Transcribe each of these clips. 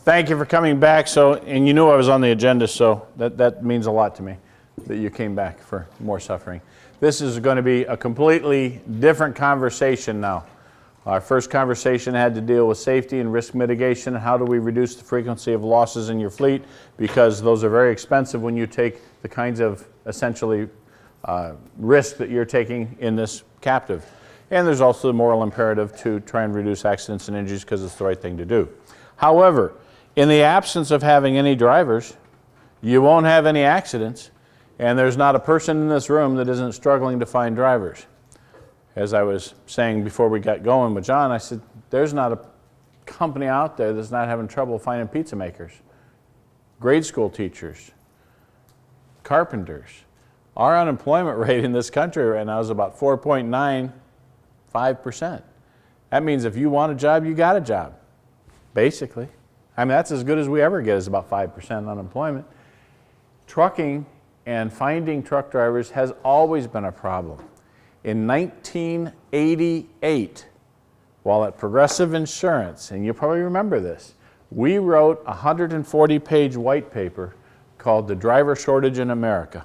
Thank you for coming back. And you knew I was on the agenda, so that means a lot to me that you came back for more suffering. This is going to be a completely different conversation now. Our first conversation had to deal with safety and risk mitigation. How do we reduce the frequency of losses in your fleet? Because those are very expensive when you take the kinds of essentially risk that you're taking in this captive. And there's also the moral imperative to try and reduce accidents and injuries because it's the right thing to do. However, in the absence of having any drivers, you won't have any accidents, and there's not a person in this room that isn't struggling to find drivers. As I was saying before we got going with John, I said, there's not a company out there that's not having trouble finding pizza makers, grade school teachers, carpenters. Our unemployment rate in this country right now is about 4.95%. That means if you want a job, you got a job, basically. I mean, that's as good as we ever get, is about 5% unemployment. Trucking and finding truck drivers has always been a problem. In 1988, while at Progressive Insurance, and you probably remember this, we wrote a 140-page white paper called The Driver Shortage in America.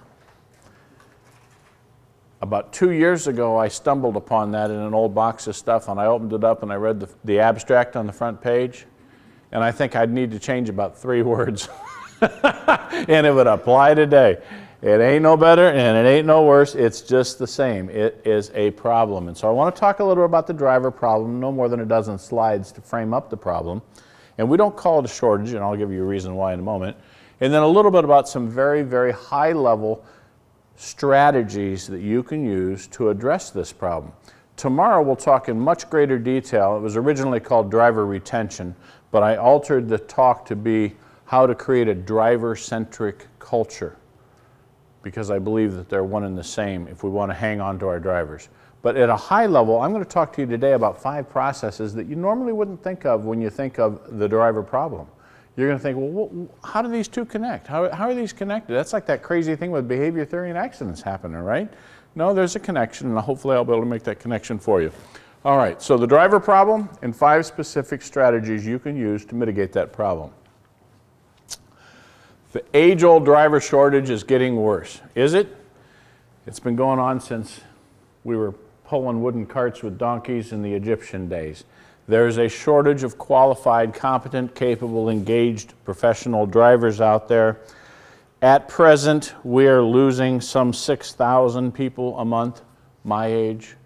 About 2 years ago, I stumbled upon that in an old box of stuff, and I opened it up and I read the abstract on the front page, and I think I'd need to change about 3 words. And it would apply today. It ain't no better and it ain't no worse, it's just the same. It is a problem. And so I want to talk a little bit about the driver problem, no more than a dozen slides to frame up the problem. And we don't call it a shortage, and I'll give you a reason why in a moment. And then a little bit about some very, very high-level strategies that you can use to address this problem. Tomorrow we'll talk in much greater detail. It was originally called driver retention, but I altered the talk to be how to create a driver-centric culture, because I believe that they're one and the same if we want to hang on to our drivers. But at a high level, I'm going to talk to you today about 5 processes that you normally wouldn't think of when you think of the driver problem. You're going to think, well, how do these two connect? How are these connected? That's like that crazy thing with behavior theory and accidents happening, right? No, there's a connection, and hopefully I'll be able to make that connection for you. All right, so the driver problem and 5 specific strategies you can use to mitigate that problem. The age-old driver shortage is getting worse. Is it? It's been going on since we were pulling wooden carts with donkeys in the Egyptian days. There's a shortage of qualified, competent, capable, engaged professional drivers out there. At present, we are losing some 6,000 people a month, my age,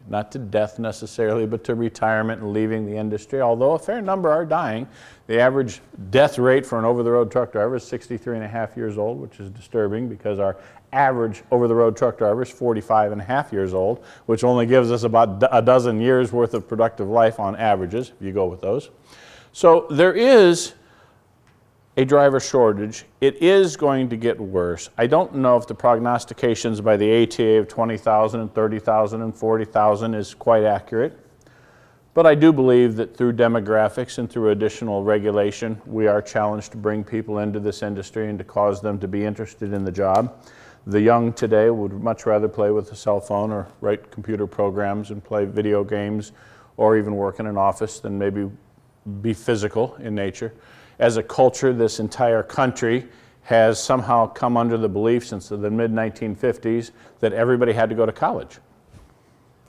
not to death necessarily, but to retirement and leaving the industry, although a fair number are dying. The average death rate for an over-the-road truck driver is 63.5 years old, which is disturbing because our average over-the-road truck driver is 45.5 years old, which only gives us about a dozen years worth of productive life on averages, if you go with those. So there is a driver shortage. It is going to get worse. I don't know if the prognostications by the ATA of 20,000 and 30,000 and 40,000 is quite accurate, but I do believe that through demographics and through additional regulation, we are challenged to bring people into this industry and to cause them to be interested in the job. The young today would much rather play with a cell phone or write computer programs and play video games or even work in an office than maybe be physical in nature. As a culture, this entire country has somehow come under the belief since the mid-1950s that everybody had to go to college.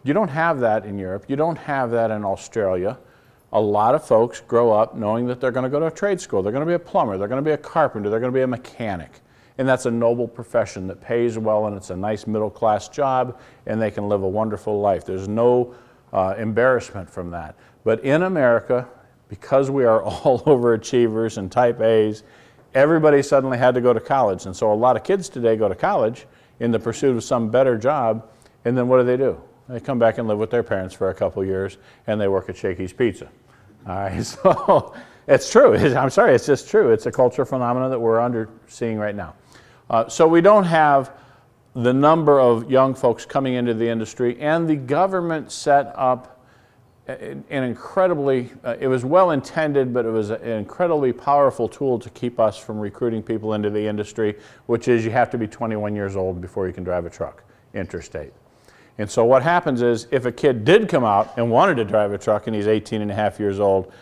You don't have that in Europe. You don't have that in Australia. A lot of folks grow up knowing that they're going to go to a trade school. They're going to be a plumber. They're going to be a carpenter. They're going to be a mechanic. And that's a noble profession that pays well, and it's a nice middle-class job, and they can live a wonderful life. There's no embarrassment from that. But in America, because we are all overachievers and type A's, everybody suddenly had to go to college. And so a lot of kids today go to college in the pursuit of some better job, and then what do? They come back and live with their parents for a couple years, and they work at Shakey's Pizza. All right, so it's true. I'm sorry, it's just true. It's a cultural phenomenon that we're seeing right now. So we don't have the number of young folks coming into the industry, and the government set up an incredibly, it was well intended, but it was an incredibly powerful tool to keep us from recruiting people into the industry, which is you have to be 21 years old before you can drive a truck interstate. And so what happens is if a kid did come out and wanted to drive a truck and he's 18.5 years old,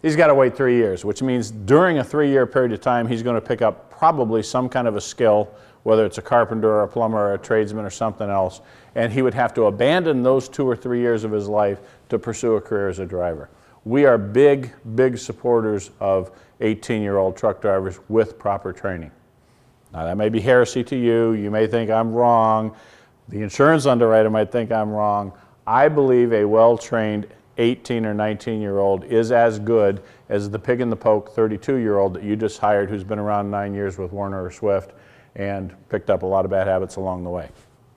He's got to wait 3 years, which means during a 3-year period of time, he's going to pick up probably some kind of a skill, whether it's a carpenter or a plumber or a tradesman or something else, and he would have to abandon those 2 or 3 years of his life to pursue a career as a driver. We are big, big supporters of 18-year-old truck drivers with proper training. Now, that may be heresy to you. You may think I'm wrong. The insurance underwriter might think I'm wrong. I believe a well-trained 18 or 19-year-old is as good as the pig in the poke 32-year-old that you just hired who's been around 9 years with Werner or Swift and picked up a lot of bad habits along the way.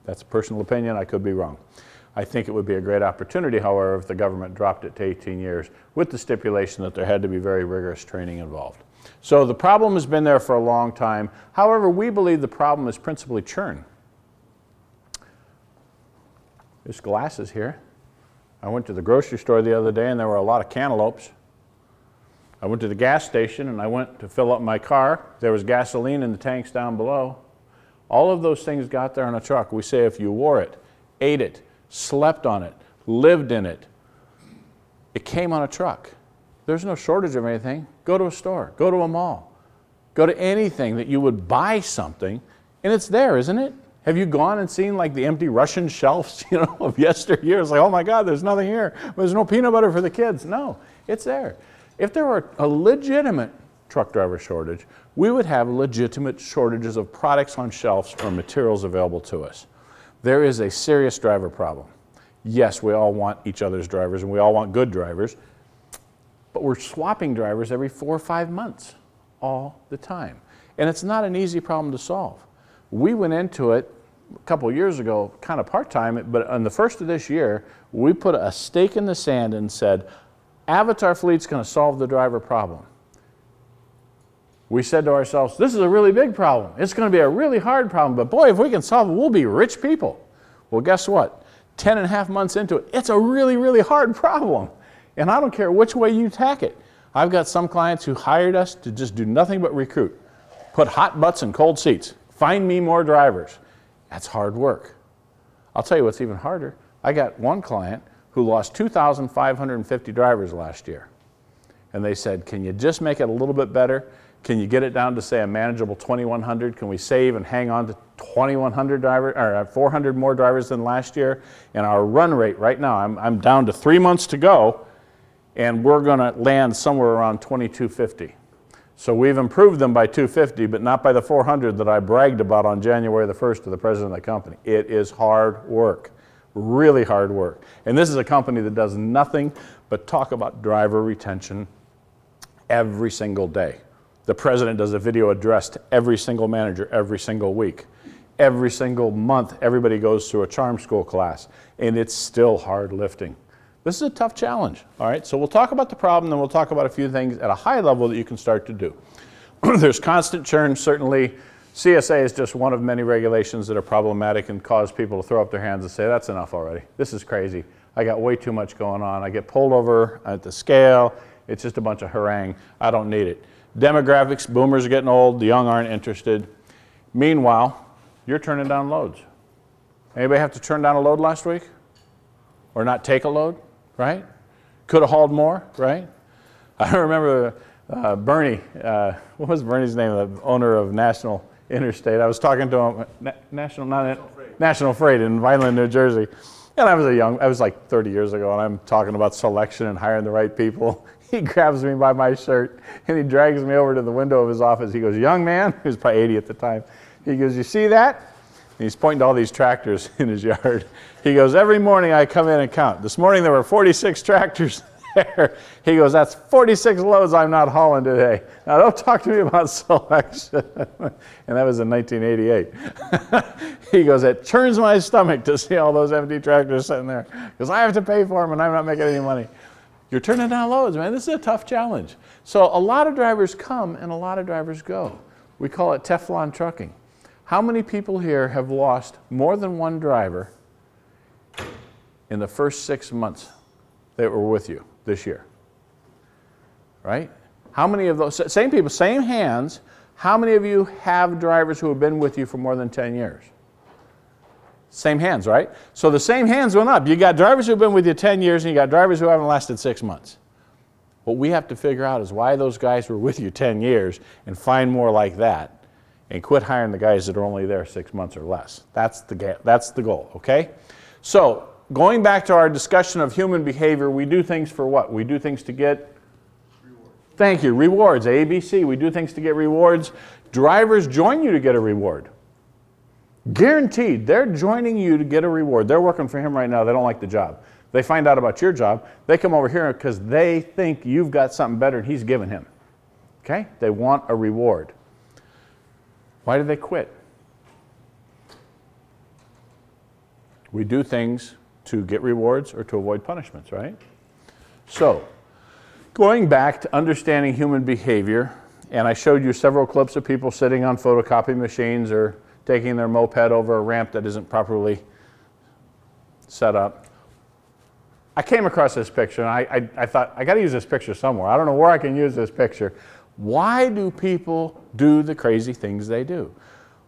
That's a personal opinion. I could be wrong. I think it would be a great opportunity, however, if the government dropped it to 18 years with the stipulation that there had to be very rigorous training involved. So the problem has been there for a long time. However, we believe the problem is principally churn. There's glasses here. I went to the grocery store the other day and there were a lot of cantaloupes. I went to the gas station and I went to fill up my car. There was gasoline in the tanks down below. All of those things got there on a truck. We say if you wore it, ate it, slept on it, lived in it, it came on a truck. There's no shortage of anything. Go to a store, go to a mall, go to anything that you would buy something and it's there, isn't it? Have you gone and seen like the empty Russian shelves, you know, of yesteryear? It's like, oh my God, there's nothing here. There's no peanut butter for the kids. No, it's there. If there were a legitimate truck driver shortage, we would have legitimate shortages of products on shelves or materials available to us. There is a serious driver problem. Yes, we all want each other's drivers and we all want good drivers, but we're swapping drivers every 4 or 5 months all the time. And it's not an easy problem to solve. We went into it a couple of years ago, kind of part-time, but on the first of this year, we put a stake in the sand and said, Avatar Fleet's going to solve the driver problem. We said to ourselves, this is a really big problem. It's going to be a really hard problem, but boy, if we can solve it, we'll be rich people. Well, guess what? 10.5 months into it, it's a really, really hard problem. And I don't care which way you tack it. I've got some clients who hired us to just do nothing but recruit. Put hot butts in cold seats. Find me more drivers. That's hard work. I'll tell you what's even harder. I got one client who lost 2,550 drivers last year. And they said, can you just make it a little bit better? Can you get it down to, say, a manageable 2,100? Can we save and hang on to 2,100 drivers, or 400 more drivers than last year? And our run rate right now, I'm down to 3 months to go, and we're going to land somewhere around 2,250. So we've improved them by 250, but not by the 400 that I bragged about on January the 1st to the president of the company. It is hard work, really hard work. And this is a company that does nothing but talk about driver retention every single day. The president does a video address to every single manager every single week. Every single month, everybody goes through a charm school class, and it's still hard lifting. This is a tough challenge, all right? So we'll talk about the problem, then we'll talk about a few things at a high level that you can start to do. There's constant churn, certainly. CSA is just one of many regulations that are problematic and cause people to throw up their hands and say, that's enough already. This is crazy. I got way too much going on. I get pulled over at the scale. It's just a bunch of harangue. I don't need it. Demographics, boomers are getting old. The young aren't interested. Meanwhile, you're turning down loads. Anybody have to turn down a load last week? Or not take a load? Right? Could have hauled more, right? I remember Bernie, what was Bernie's name, the owner of National Interstate. I was talking to him, National Freight in Vineland, New Jersey. And I was like 30 years ago, and I'm talking about selection and hiring the right people. He grabs me by my shirt, and he drags me over to the window of his office. He goes, young man, he was probably 80 at the time. He goes, you see that? And he's pointing to all these tractors in his yard. He goes, every morning I come in and count. This morning there were 46 tractors there. He goes, that's 46 loads I'm not hauling today. Now don't talk to me about selection. And that was in 1988. He goes, it churns my stomach to see all those empty tractors sitting there. Because I have to pay for them and I'm not making any money. You're turning down loads, man. This is a tough challenge. So a lot of drivers come and a lot of drivers go. We call it Teflon trucking. How many people here have lost more than one driver in the first 6 months that were with you this year? Right? How many of those, same people, same hands, how many of you have drivers who have been with you for more than 10 years? Same hands, right? So the same hands went up. You got drivers who have been with you 10 years and you got drivers who haven't lasted 6 months. What we have to figure out is why those guys were with you 10 years and find more like that and quit hiring the guys that are only there 6 months or less. That's the goal, okay? So going back to our discussion of human behavior, we do things for what? We do things to get rewards. Thank you, rewards, ABC. We do things to get rewards. Drivers join you to get a reward. Guaranteed, they're joining you to get a reward. They're working for him right now. They don't like the job. They find out about your job. They come over here because they think you've got something better and he's giving him. Okay? They want a reward. Why do they quit? We do things to get rewards or to avoid punishments, right? So, going back to understanding human behavior, and I showed you several clips of people sitting on photocopy machines or taking their moped over a ramp that isn't properly set up. I came across this picture and I thought, I got to use this picture somewhere. I don't know where I can use this picture. Why do people do the crazy things they do?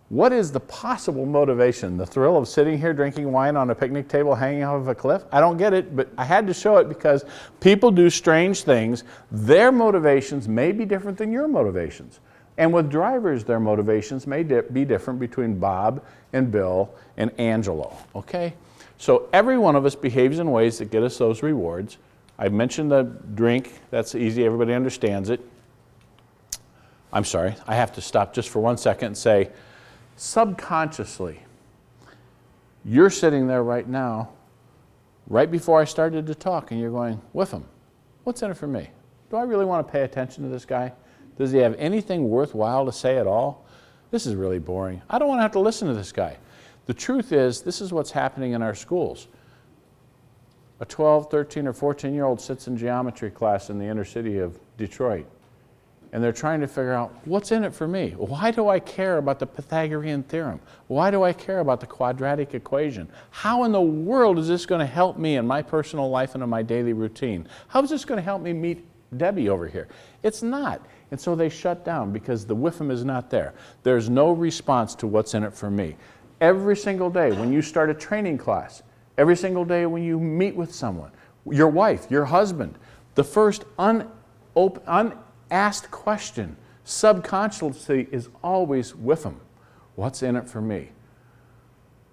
What is the possible motivation? The thrill of sitting here drinking wine on a picnic table hanging off of a cliff? I don't get it, but I had to show it because people do strange things. Their motivations may be different than your motivations. And with drivers, their motivations may be different between Bob and Bill and Angelo, okay? So every one of us behaves in ways that get us those rewards. I mentioned the drink. That's easy. Everybody understands it. I'm sorry. I have to stop just for 1 second and say, subconsciously, you're sitting there right now, right before I started to talk, and you're going, Whiffam, what's in it for me? Do I really want to pay attention to this guy? Does he have anything worthwhile to say at all? This is really boring. I don't want to have to listen to this guy. The truth is, this is what's happening in our schools. A 12, 13, or 14-year-old sits in geometry class in the inner city of Detroit, and they're trying to figure out, what's in it for me? Why do I care about the Pythagorean theorem? Why do I care about the quadratic equation? How in the world is this going to help me in my personal life and in my daily routine? How is this going to help me meet Debbie over here? It's not. And so they shut down because the Whiffam is not there. There's no response to what's in it for me. Every single day when you start a training class, every single day when you meet with someone, your wife, your husband, the first unasked question subconsciously is always Whiffam. What's in it for me?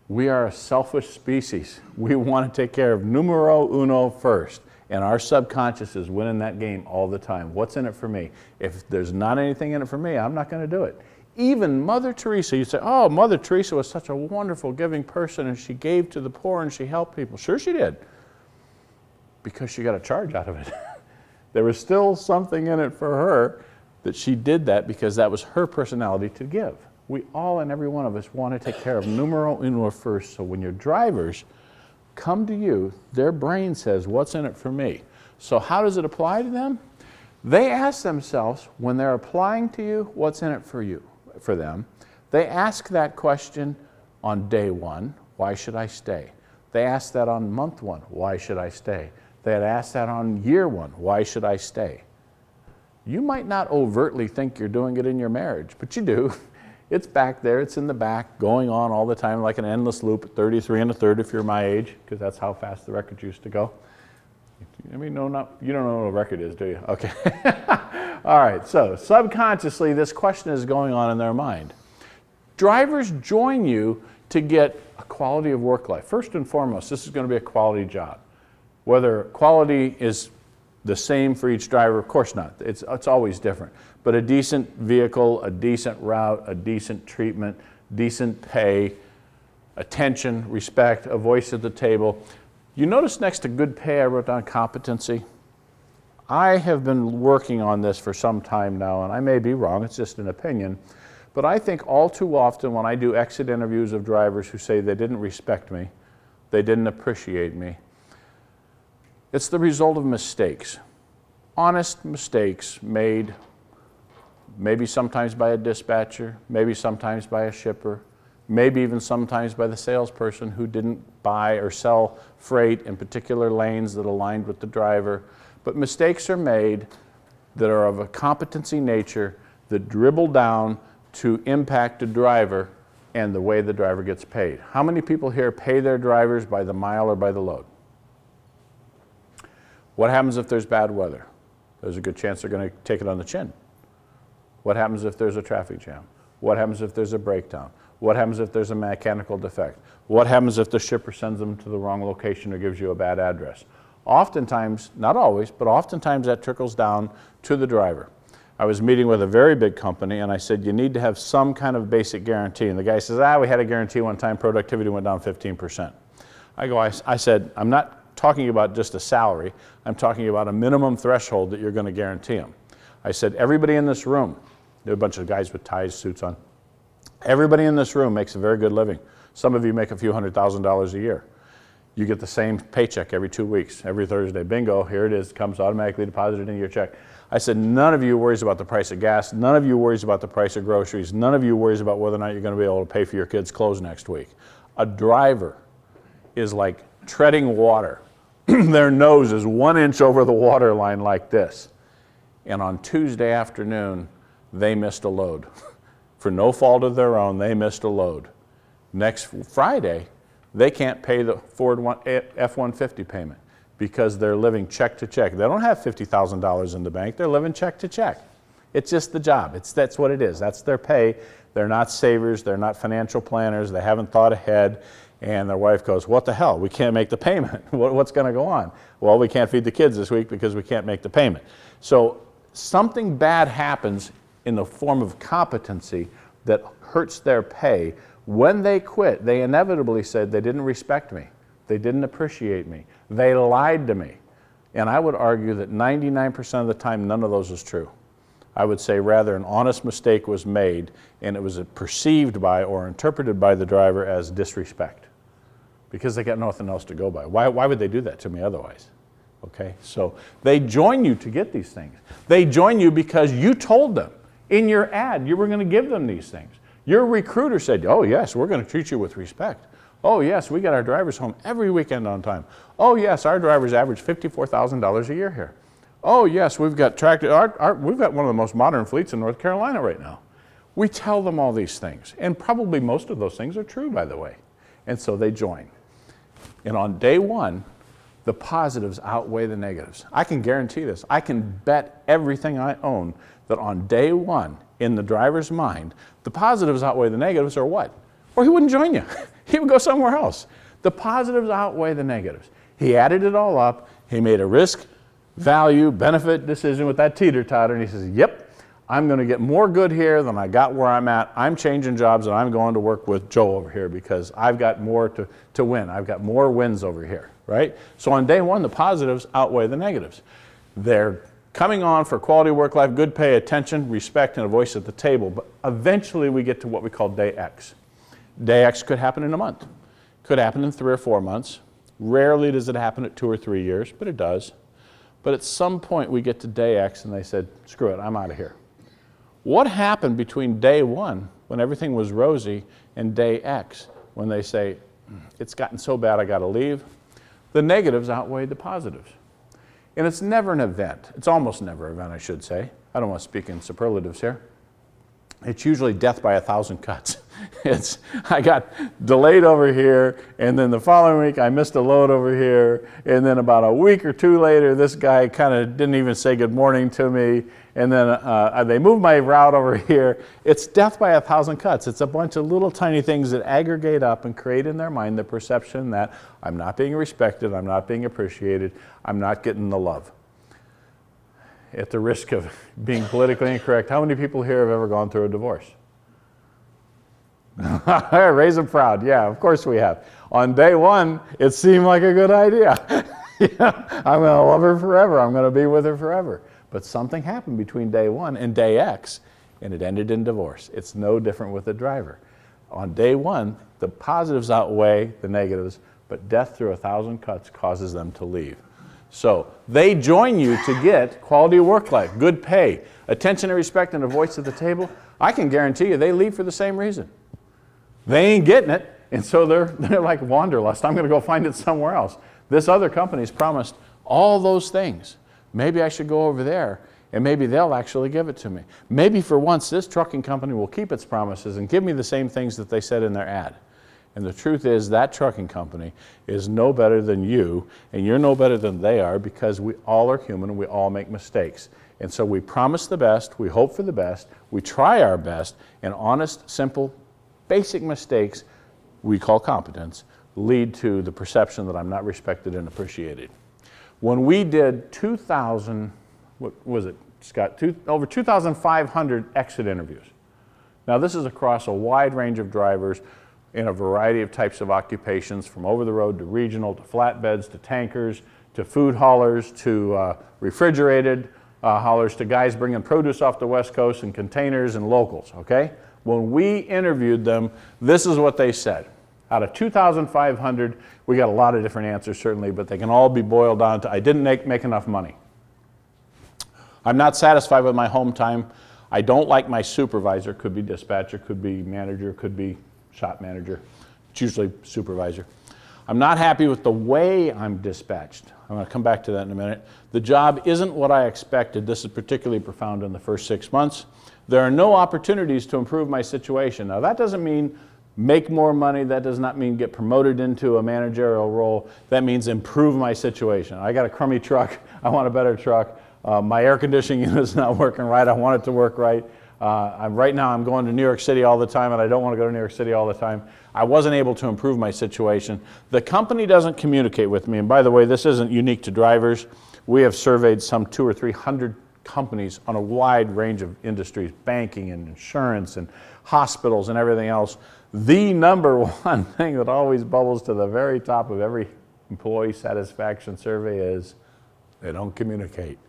We are a selfish species. We want to take care of numero uno first. And our subconscious is winning that game all the time. What's in it for me? If there's not anything in it for me, I'm not going to do it. Even Mother Teresa, you say, oh, Mother Teresa was such a wonderful, giving person, and she gave to the poor and she helped people. Sure she did, because she got a charge out of it. There was still something in it for her that she did that because that was her personality to give. We all and every one of us want to take care of numero uno first, so when your drivers come to you, their brain says, what's in it for me? So how does it apply to them? They ask themselves, when they're applying to you, what's in it for you, for them? They ask that question on day one, why should I stay? They ask that on month one, why should I stay? They had asked that on year one, why should I stay? You might not overtly think you're doing it in your marriage, but you do. It's back there, it's in the back, going on all the time like an endless loop at 33 1/3 if you're my age, because that's how fast the records used to go. I mean, you don't know what a record is, do you? Okay. All right, so subconsciously this question is going on in their mind. Drivers join you to get a quality of work life. First and foremost, this is going to be a quality job. Whether quality is the same for each driver, of course not. It's always different. But a decent vehicle, a decent route, a decent treatment, decent pay, attention, respect, a voice at the table. You notice next to good pay I wrote down competency. I have been working on this for some time now, and I may be wrong, it's just an opinion, but I think all too often when I do exit interviews of drivers who say they didn't respect me, they didn't appreciate me, it's the result of mistakes. Honest mistakes made maybe sometimes by a dispatcher, maybe sometimes by a shipper, maybe even sometimes by the salesperson who didn't buy or sell freight in particular lanes that aligned with the driver. But mistakes are made that are of a competency nature that dribble down to impact the driver and the way the driver gets paid. How many people here pay their drivers by the mile or by the load? What happens if there's bad weather? there's a good chance they're going to take it on the chin. What happens if there's a traffic jam? What happens if there's a breakdown? What happens if there's a mechanical defect? What happens if the shipper sends them to the wrong location or gives you a bad address? Oftentimes, not always, but oftentimes that trickles down to the driver. I was meeting with a very big company and I said, you need to have some kind of basic guarantee. And the guy says, we had a guarantee one time, productivity went down 15%. I said, I'm not talking about just a salary, I'm talking about a minimum threshold that you're going to guarantee them. I said, everybody in this room, there are a bunch of guys with ties, suits on, everybody in this room makes a very good living. Some of you make a few $100,000 a year. You get the same paycheck every 2 weeks, every Thursday. Bingo, here it is, comes automatically deposited into your check. I said, none of you worries about the price of gas, none of you worries about the price of groceries, none of you worries about whether or not you're going to be able to pay for your kids' clothes next week. A driver is like treading water. Their nose is 1 inch over the water line like this. And on Tuesday afternoon, they missed a load. For no fault of their own, they missed a load. Next Friday, they can't pay the Ford F-150 payment because they're living check to check. They don't have $50,000 in the bank, they're living check to check. It's just the job, that's what it is, that's their pay. They're not savers, they're not financial planners, they haven't thought ahead, and their wife goes, what the hell, we can't make the payment. What's gonna go on? Well, we can't feed the kids this week because we can't make the payment. So something bad happens in the form of competency that hurts their pay. When they quit, they inevitably said they didn't respect me, they didn't appreciate me, they lied to me. And I would argue that 99% of the time, none of those is true. I would say rather an honest mistake was made and it was perceived by or interpreted by the driver as disrespect because they got nothing else to go by. Why would they do that to me otherwise? Okay, so they join you to get these things. They join you because you told them in your ad you were going to give them these things. Your recruiter said, oh yes, we're going to treat you with respect. Oh yes, we get our drivers home every weekend on time. Oh yes, our drivers average $54,000 a year here. Oh yes, we've got we've got one of the most modern fleets in North Carolina right now. We tell them all these things, and probably most of those things are true, by the way. And so they join. And on day one, the positives outweigh the negatives. I can guarantee this. I can bet everything I own that on day one, in the driver's mind, the positives outweigh the negatives, or what? Or he wouldn't join you. He would go somewhere else. The positives outweigh the negatives. He added it all up. He made a risk, value, benefit decision with that teeter-totter, and he says, yep, I'm going to get more good here than I got where I'm at. I'm changing jobs, and I'm going to work with Joe over here because I've got more to win. I've got more wins over here, right? So on day one, the positives outweigh the negatives. They're coming on for quality work life, good pay, attention, respect, and a voice at the table. But eventually we get to what we call day X. Day X could happen in a month. Could happen in 3 or 4 months. Rarely does it happen at 2 or 3 years, but it does. But at some point we get to day X and they said, screw it, I'm out of here. What happened between day one, when everything was rosy, and day X, when they say, it's gotten so bad I gotta leave? The negatives outweighed the positives. And it's never an event. It's almost never an event, I should say. I don't want to speak in superlatives here. It's usually death by 1,000 cuts. I got delayed over here, and then the following week I missed a load over here, and then about a week or 2 later, this guy kind of didn't even say good morning to me, and then they moved my route over here. It's death by 1,000 cuts. It's a bunch of little tiny things that aggregate up and create in their mind the perception that I'm not being respected, I'm not being appreciated, I'm not getting the love. At the risk of being politically incorrect, how many people here have ever gone through a divorce? Raise them proud. Yeah, of course we have. On day one, it seemed like a good idea. I'm going to love her forever. I'm going to be with her forever. But something happened between day one and day X, and it ended in divorce. It's no different with a driver. On day one, the positives outweigh the negatives, but death through 1,000 cuts causes them to leave. So they join you to get quality work life, good pay, attention and respect, and a voice at the table. I can guarantee you they leave for the same reason. They ain't getting it, and so they're like wanderlust. I'm going to go find it somewhere else. This other company's promised all those things. Maybe I should go over there, and maybe they'll actually give it to me. Maybe for once this trucking company will keep its promises and give me the same things that they said in their ad. And the truth is that trucking company is no better than you, and you're no better than they are, because we all are human and we all make mistakes. And so we promise the best, we hope for the best, we try our best, and honest, simple, basic mistakes we call competence lead to the perception that I'm not respected and appreciated. When we did 2,000, what was it, Scott? Over 2,500 exit interviews. Now this is across a wide range of drivers in a variety of types of occupations, from over the road to regional, to flatbeds, to tankers, to food haulers, to refrigerated haulers, to guys bringing produce off the West Coast in containers, and locals, okay? When we interviewed them, this is what they said. Out of 2,500, we got a lot of different answers certainly, but they can all be boiled down to, I didn't make enough money. I'm not satisfied with my home time. I don't like my supervisor, could be dispatcher, could be manager, could be shop manager. It's usually supervisor. I'm not happy with the way I'm dispatched. I'm going to come back to that in a minute. The job isn't what I expected. This is particularly profound in the first 6 months. There are no opportunities to improve my situation. Now that doesn't mean make more money. That does not mean get promoted into a managerial role. That means improve my situation. I got a crummy truck. I want a better truck. My air conditioning unit is not working right. I want it to work right. Right now I'm going to New York City all the time, and I don't want to go to New York City all the time. I wasn't able to improve my situation. The company doesn't communicate with me, and by the way, this isn't unique to drivers. We have surveyed some 200 or 300 companies on a wide range of industries, banking and insurance and hospitals and everything else. The number one thing that always bubbles to the very top of every employee satisfaction survey is they don't communicate.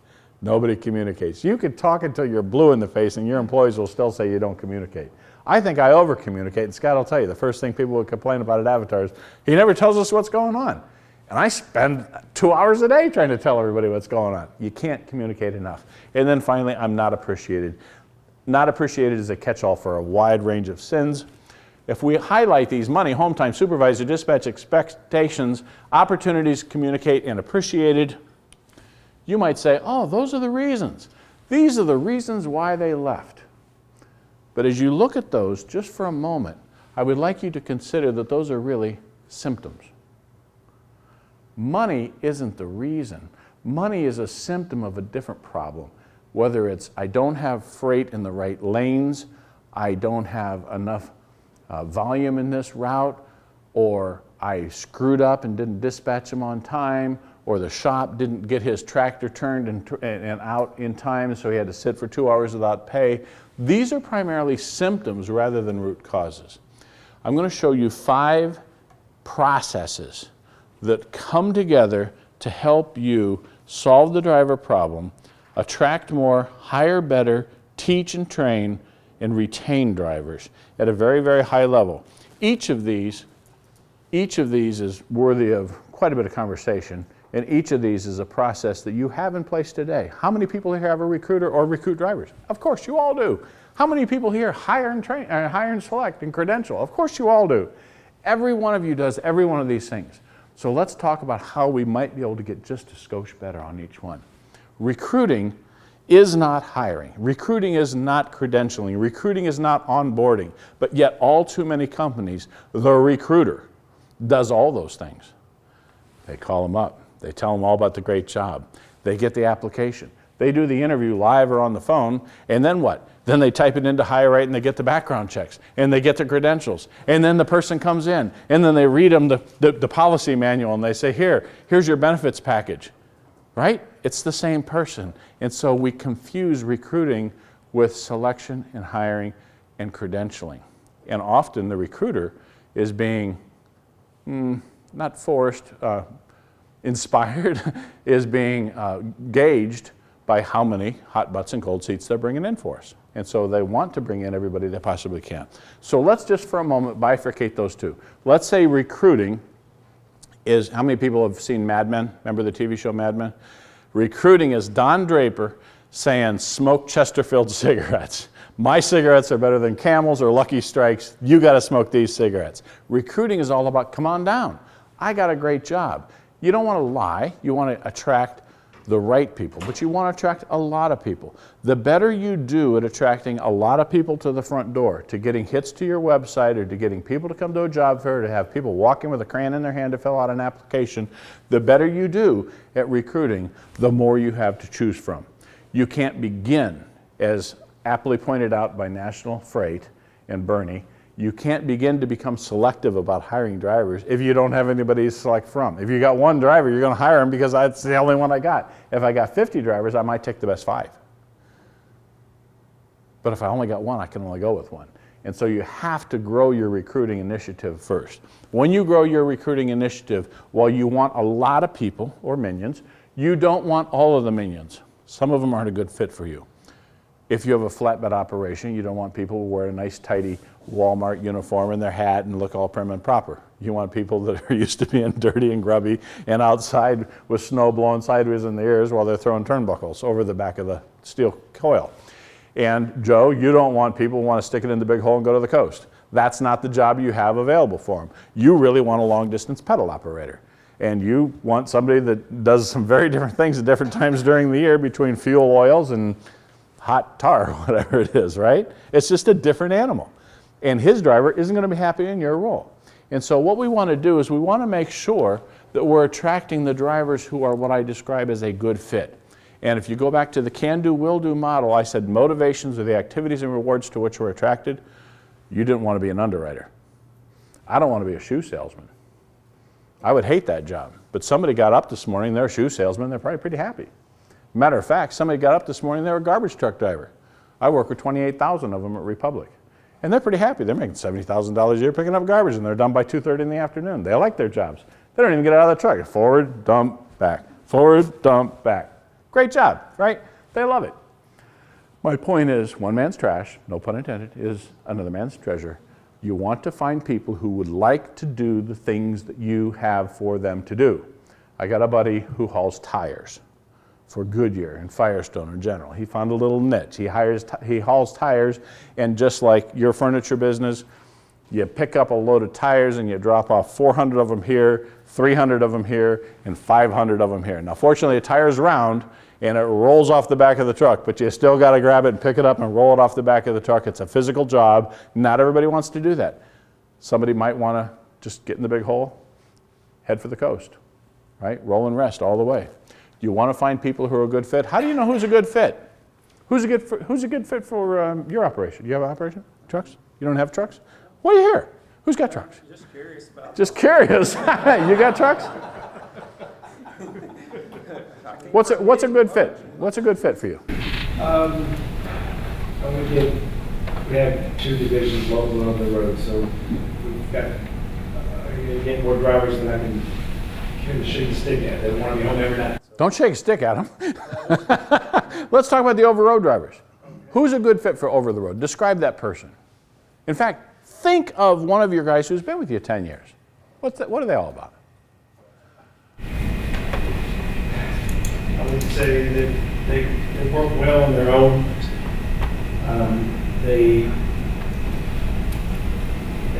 Nobody communicates. You could talk until you're blue in the face and your employees will still say you don't communicate. I think I over-communicate, and Scott will tell you, the first thing people would complain about at Avatar is, he never tells us what's going on. And I spend 2 hours a day trying to tell everybody what's going on. You can't communicate enough. And then finally, I'm not appreciated. Not appreciated is a catch-all for a wide range of sins. If we highlight these: money, home time, supervisor, dispatch, expectations, opportunities, communicate, and appreciated, you might say, oh, those are the reasons. These are the reasons why they left. But as you look at those, just for a moment, I would like you to consider that those are really symptoms. Money isn't the reason. Money is a symptom of a different problem. Whether it's, I don't have freight in the right lanes, I don't have enough volume in this route, or I screwed up and didn't dispatch them on time, or the shop didn't get his tractor turned and out in time, so he had to sit for 2 hours without pay. These are primarily symptoms rather than root causes. I'm going to show you 5 processes that come together to help you solve the driver problem, attract more, hire better, teach and train, and retain drivers at a very, very high level. Each of these is worthy of quite a bit of conversation, and each of these is a process that you have in place today. How many people here have a recruiter or recruit drivers? Of course, you all do. How many people here hire and train, hire and select and credential? Of course, you all do. Every one of you does every one of these things. So let's talk about how we might be able to get just a skosh better on each one. Recruiting is not hiring. Recruiting is not credentialing. Recruiting is not onboarding. But yet all too many companies, the recruiter does all those things. They call them up. They tell them all about the great job. They get the application. They do the interview live or on the phone, and then what? Then they type it into HireRight and they get the background checks, and they get the credentials, and then the person comes in, and then they read them the policy manual, and they say, here's your benefits package, right? It's the same person. And so we confuse recruiting with selection and hiring and credentialing. And often the recruiter is being, not forced, inspired, is being gauged by how many hot butts and cold seats they're bringing in for us. And so they want to bring in everybody they possibly can. So let's just for a moment bifurcate those two. Let's say recruiting is, how many people have seen Mad Men? Remember the TV show Mad Men? Recruiting is Don Draper saying, smoke Chesterfield cigarettes. My cigarettes are better than Camels or Lucky Strikes. You got to smoke these cigarettes. Recruiting is all about, come on down. I got a great job. You don't want to lie. You want to attract the right people, but you want to attract a lot of people. The better you do at attracting a lot of people to the front door, to getting hits to your website, or to getting people to come to a job fair, to have people walk in with a crayon in their hand to fill out an application, the better you do at recruiting, the more you have to choose from. You can't begin, as aptly pointed out by National Freight and Bernie, you can't begin to become selective about hiring drivers if you don't have anybody to select from. If you got one driver, you're going to hire him because that's the only one I got. If I got 50 drivers, I might take the best 5. But if I only got one, I can only go with one. And so you have to grow your recruiting initiative first. When you grow your recruiting initiative, while you want a lot of people, or minions, you don't want all of the minions. Some of them aren't a good fit for you. If you have a flatbed operation, you don't want people who wear a nice, tidy Walmart uniform and their hat and look all prim and proper. You want people that are used to being dirty and grubby and outside with snow blowing sideways in their ears while they're throwing turnbuckles over the back of the steel coil. And Joe, you don't want people who want to stick it in the big hole and go to the coast. That's not the job you have available for them. You really want a long-distance pedal operator. And you want somebody that does some very different things at different times during the year between fuel oils and hot tar, whatever it is, right? It's just a different animal. And his driver isn't going to be happy in your role. And so what we want to do is we want to make sure that we're attracting the drivers who are what I describe as a good fit. And if you go back to the can-do, will-do model, I said motivations are the activities and rewards to which we're attracted. You didn't want to be an underwriter. I don't want to be a shoe salesman. I would hate that job. But somebody got up this morning, they're a shoe salesman, they're probably pretty happy. Matter of fact, somebody got up this morning, they were a garbage truck driver. I work with 28,000 of them at Republic. And they're pretty happy. They're making $70,000 a year picking up garbage, and they're done by 2:30 in the afternoon. They like their jobs. They don't even get out of the truck. Forward, dump, back. Forward, dump, back. Great job, right? They love it. My point is, one man's trash, no pun intended, is another man's treasure. You want to find people who would like to do the things that you have for them to do. I got a buddy who hauls tires for Goodyear and Firestone in general. He found a little niche. He hauls tires, and just like your furniture business, you pick up a load of tires and you drop off 400 of them here, 300 of them here, and 500 of them here. Now, fortunately, a tire's round and it rolls off the back of the truck, but you still got to grab it and pick it up and roll it off the back of the truck. It's a physical job. Not everybody wants to do that. Somebody might want to just get in the big hole, head for the coast, right? Roll and rest all the way. You want to find people who are a good fit. How do you know who's a good fit? Who's a good fit for your operation? You have an operation? Trucks? You don't have trucks? What do you hear? Who's got trucks? Just curious about. Just curious. You got trucks? What's a good fit? What's a good fit for you? We have 2 divisions local on the road, so we've got get more drivers than I can shake the stick at. They want to be home every night. Don't shake a stick at them. Let's talk about the over-the-road drivers. Who's a good fit for over-the-road? Describe that person. In fact, think of one of your guys who's been with you 10 years. What are they all about? I would say that they work well on their own. They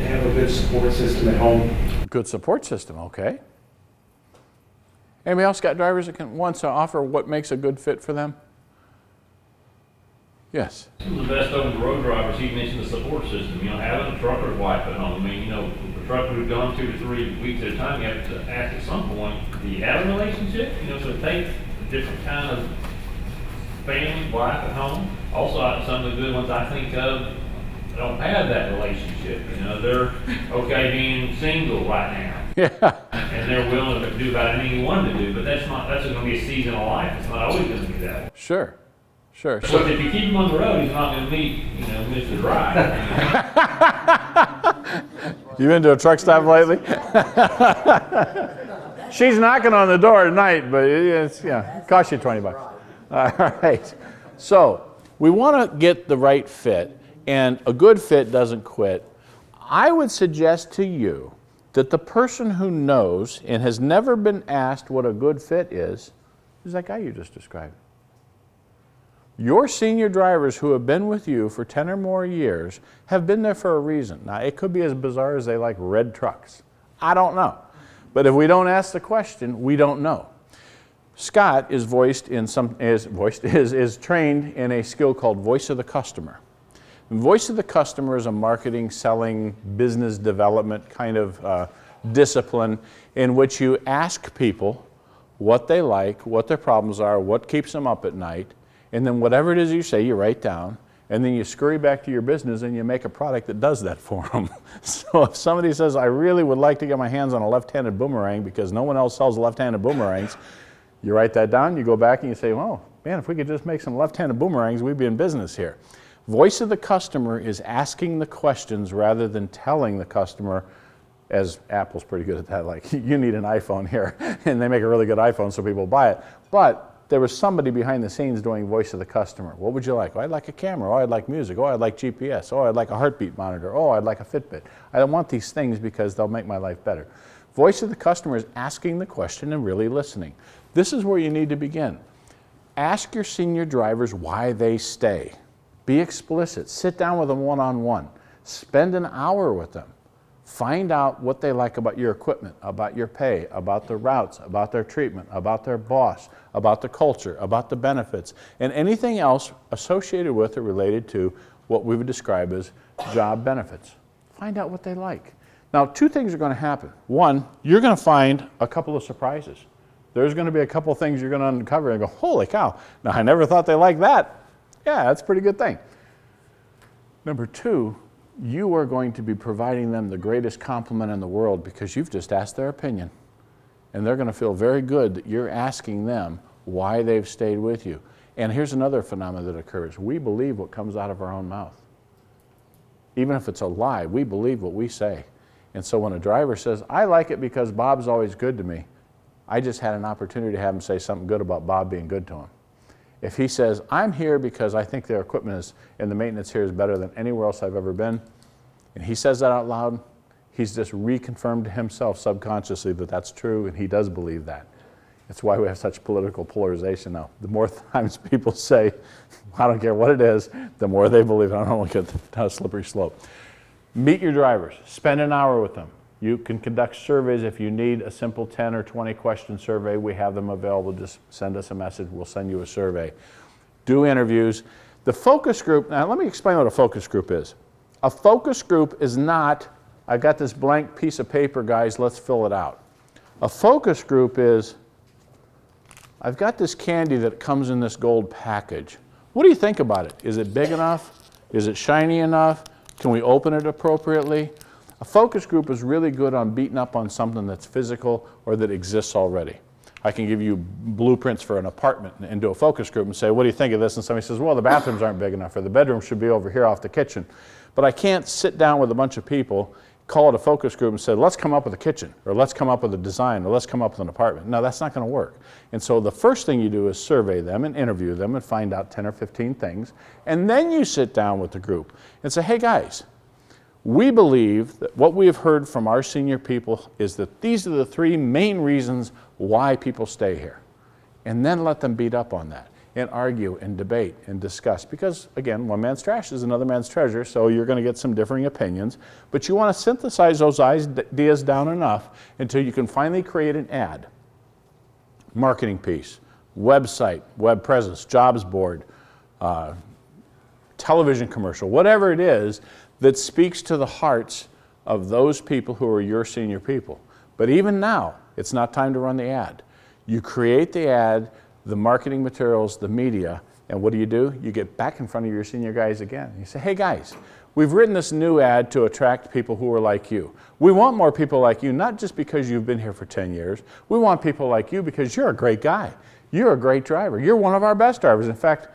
have a good support system at home. Good support system, okay. Anybody else got drivers that wants to offer what makes a good fit for them? Yes. Some of the best over-the-road drivers, he mentioned the support system. You know, having a trucker's wife at home. I mean, you know, the trucker who's gone 2 to 3 weeks at a time, you have to ask at some point, do you have a relationship? You know, so it takes a different kind of family, wife at home. Also, some of the good ones I think of don't have that relationship. You know, they're okay being single right now. Yeah. And they're willing to do about anything you want to do, but that's going to be a season of life. It's not always going to be that way. Sure. Sure. But if you keep him on the road, he's not going to meet, you know, Mr. Right. You been to a truck stop lately? She's knocking on the door at night, but it's, costs you $20. All right. So we want to get the right fit, and a good fit doesn't quit. I would suggest to you that the person who knows and has never been asked what a good fit is that guy you just described. Your senior drivers who have been with you for 10 or more years have been there for a reason. Now, it could be as bizarre as they like red trucks. I don't know. But if we don't ask the question, we don't know. Scott is trained in a skill called voice of the customer. And voice of the customer is a marketing, selling, business development kind of discipline in which you ask people what they like, what their problems are, what keeps them up at night, and then whatever it is you say, you write down, and then you scurry back to your business and you make a product that does that for them. So if somebody says, I really would like to get my hands on a left-handed boomerang because no one else sells left-handed boomerangs, you write that down, you go back and you say, well, man, if we could just make some left-handed boomerangs, we'd be in business here. Voice of the customer is asking the questions rather than telling the customer, as Apple's pretty good at that, like, you need an iPhone here, and they make a really good iPhone so people buy it. But there was somebody behind the scenes doing voice of the customer. What would you like? Oh, I'd like a camera. Oh, I'd like music. Oh, I'd like GPS. Oh, I'd like a heartbeat monitor. Oh, I'd like a Fitbit. I don't want these things because they'll make my life better. Voice of the customer is asking the question and really listening. This is where you need to begin. Ask your senior drivers why they stay. Be explicit. Sit down with them one-on-one. Spend an hour with them. Find out what they like about your equipment, about your pay, about the routes, about their treatment, about their boss, about the culture, about the benefits, and anything else associated with or related to what we would describe as job benefits. Find out what they like. Now, two things are going to happen. One, you're going to find a couple of surprises. There's going to be a couple of things you're going to uncover and go, holy cow, now I never thought they liked that. Yeah, that's a pretty good thing. Number two, you are going to be providing them the greatest compliment in the world because you've just asked their opinion. And they're going to feel very good that you're asking them why they've stayed with you. And here's another phenomenon that occurs. We believe what comes out of our own mouth. Even if it's a lie, we believe what we say. And so when a driver says, I like it because Bob's always good to me, I just had an opportunity to have him say something good about Bob being good to him. If he says, I'm here because I think their equipment is, and the maintenance here is better than anywhere else I've ever been, and he says that out loud, he's just reconfirmed to himself subconsciously that that's true, and he does believe that. It's why we have such political polarization now. The more times people say, I don't care what it is, the more they believe it. I don't want to get down a slippery slope. Meet your drivers. Spend an hour with them. You can conduct surveys if you need a simple 10 or 20 question survey. We have them available. Just send us a message. We'll send you a survey. Do interviews. The focus group, now let me explain what a focus group is. A focus group is not, I've got this blank piece of paper, guys, let's fill it out. A focus group is, I've got this candy that comes in this gold package. What do you think about it? Is it big enough? Is it shiny enough? Can we open it appropriately? A focus group is really good on beating up on something that's physical or that exists already. I can give you blueprints for an apartment and do a focus group and say, what do you think of this? And somebody says, well, the bathrooms aren't big enough, or the bedroom should be over here off the kitchen. But I can't sit down with a bunch of people, call it a focus group and say, let's come up with a kitchen, or let's come up with a design, or let's come up with an apartment. No, that's not going to work. And so the first thing you do is survey them and interview them and find out 10 or 15 things. And then you sit down with the group and say, hey guys, we believe that what we have heard from our senior people is that these are the three main reasons why people stay here. And then let them beat up on that and argue and debate and discuss. Because again, one man's trash is another man's treasure, so you're going to get some differing opinions. But you want to synthesize those ideas down enough until you can finally create an ad, marketing piece, website, web presence, jobs board, television commercial, whatever it is that speaks to the hearts of those people who are your senior people. But even now, it's not time to run the ad. You create the ad, the marketing materials, the media, and what do? You get back in front of your senior guys again. You say, hey guys, we've written this new ad to attract people who are like you. We want more people like you, not just because you've been here for 10 years. We want people like you because you're a great guy. You're a great driver. You're one of our best drivers. In fact,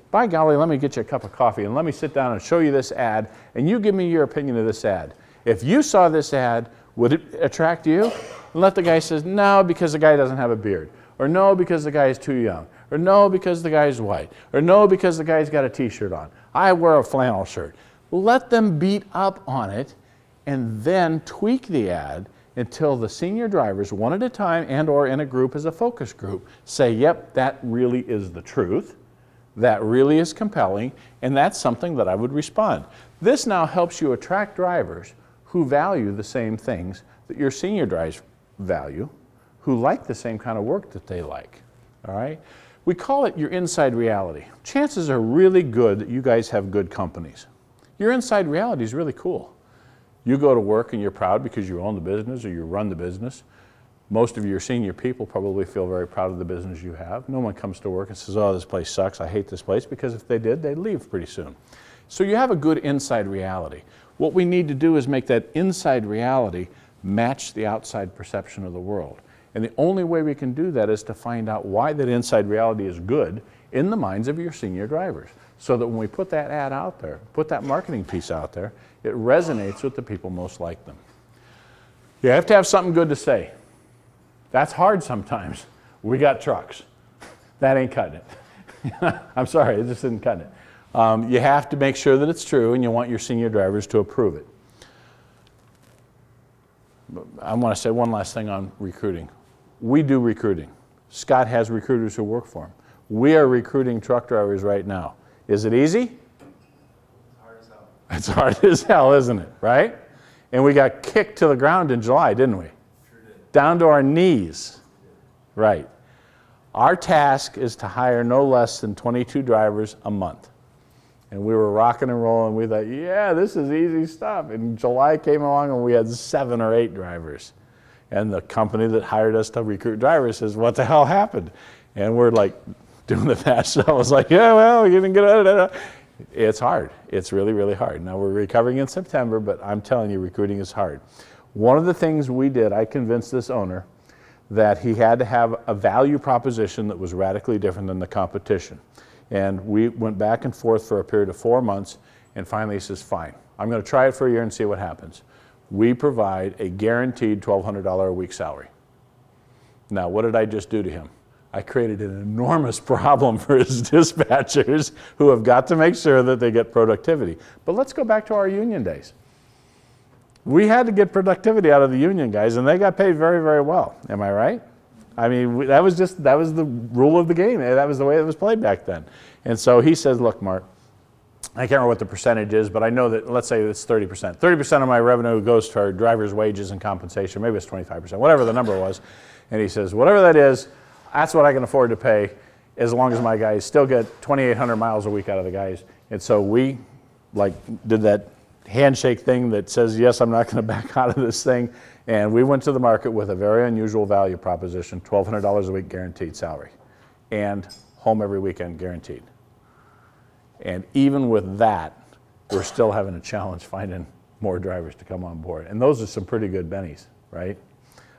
by golly, let me get you a cup of coffee and let me sit down and show you this ad, and you give me your opinion of this ad. If you saw this ad, would it attract you? And let the guy say, no, because the guy doesn't have a beard, or no, because the guy is too young, or no, because the guy is white, or no, because the guy's got a t-shirt on. I wear a flannel shirt. Let them beat up on it and then tweak the ad until the senior drivers, one at a time and or in a group as a focus group, say, yep, that really is the truth. That really is compelling, and that's something that I would respond. This now helps you attract drivers who value the same things that your senior drivers value, who like the same kind of work that they like. all right? We call it your inside reality. Chances are really good that you guys have good companies. Your inside reality is really cool. You go to work and you're proud because you own the business or you run the business. Most of your senior people probably feel very proud of the business you have. No one comes to work and says, oh, this place sucks, I hate this place, because if they did, they'd leave pretty soon. So you have a good inside reality. What we need to do is make that inside reality match the outside perception of the world. And the only way we can do that is to find out why that inside reality is good in the minds of your senior drivers. So that when we put that ad out there, put that marketing piece out there, it resonates with the people most like them. You have to have something good to say. That's hard sometimes. We got trucks. That ain't cutting it. I'm sorry, it just isn't cutting it. You have to make sure that it's true, and you want your senior drivers to approve it. I want to say one last thing on recruiting. We do recruiting. Scott has recruiters who work for him. We are recruiting truck drivers right now. Is it easy? It's hard as hell. It's hard as hell, isn't it? Right? And we got kicked to the ground in July, didn't we? Sure did. Down to our knees. Right. Our task is to hire no less than 22 drivers a month. And we were rocking and rolling. We thought, yeah, this is easy stuff. And July came along and we had 7 or 8 drivers. And the company that hired us to recruit drivers says, what the hell happened? And we're like doing the fast show. I was like, yeah, well, we didn't get it. It's hard. It's really, really hard. Now we're recovering in September, but I'm telling you, recruiting is hard. One of the things we did, I convinced this owner that he had to have a value proposition that was radically different than the competition. And we went back and forth for a period of 4 months, and finally he says, fine, I'm going to try it for a year and see what happens. We provide a guaranteed $1,200 a week salary. Now, what did I just do to him? I created an enormous problem for his dispatchers who have got to make sure that they get productivity. But let's go back to our union days. We had to get productivity out of the union guys, and they got paid very, very well. Am I right? I mean, that was the rule of the game. That was the way it was played back then. And so he says, look, Mark, I can't remember what the percentage is, but I know that, let's say it's 30%. 30% of my revenue goes to our drivers' wages and compensation. Maybe it's 25%, whatever the number was. And he says, whatever that is, that's what I can afford to pay as long as my guys still get 2,800 miles a week out of the guys. And so we did that handshake thing that says, yes, I'm not going to back out of this thing. And we went to the market with a very unusual value proposition, $1,200 a week guaranteed salary, and home every weekend guaranteed. And even with that, we're still having a challenge finding more drivers to come on board. And those are some pretty good bennies, right?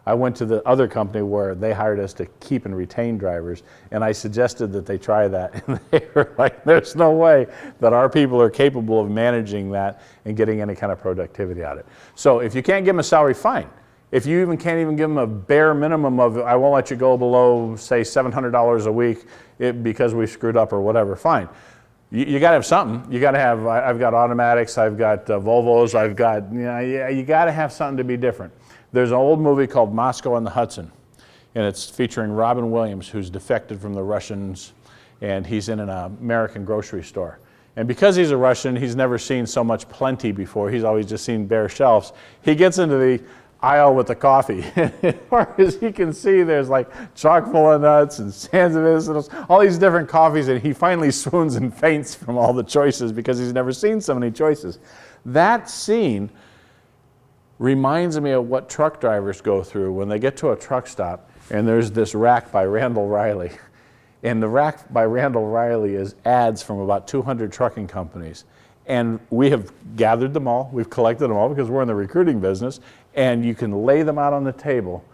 I went to the other company where they hired us to keep and retain drivers, and I suggested that they try that, and they were like, there's no way that our people are capable of managing that and getting any kind of productivity out of it. So if you can't give them a salary, fine. If you even can't even give them a bare minimum of, I won't let you go below, say, $700 a week because we screwed up or whatever, fine. You got to have something. You got to have, I've got automatics, I've got Volvos, I've got, you got to have something to be different. There's an old movie called Moscow on the Hudson, and it's featuring Robin Williams, who's defected from the Russians, and he's in an American grocery store. And because he's a Russian, he's never seen so much plenty before. He's always just seen bare shelves. He gets into the aisle with the coffee. As far as he can see, there's like chock full of nuts and Sangiovese, all these different coffees, and he finally swoons and faints from all the choices because he's never seen so many choices. That scene reminds me of what truck drivers go through when they get to a truck stop and there's this rack by Randall Riley. And the rack by Randall Riley is ads from about 200 trucking companies. And we have gathered them all, we've collected them all because we're in the recruiting business, and you can lay them out on the table.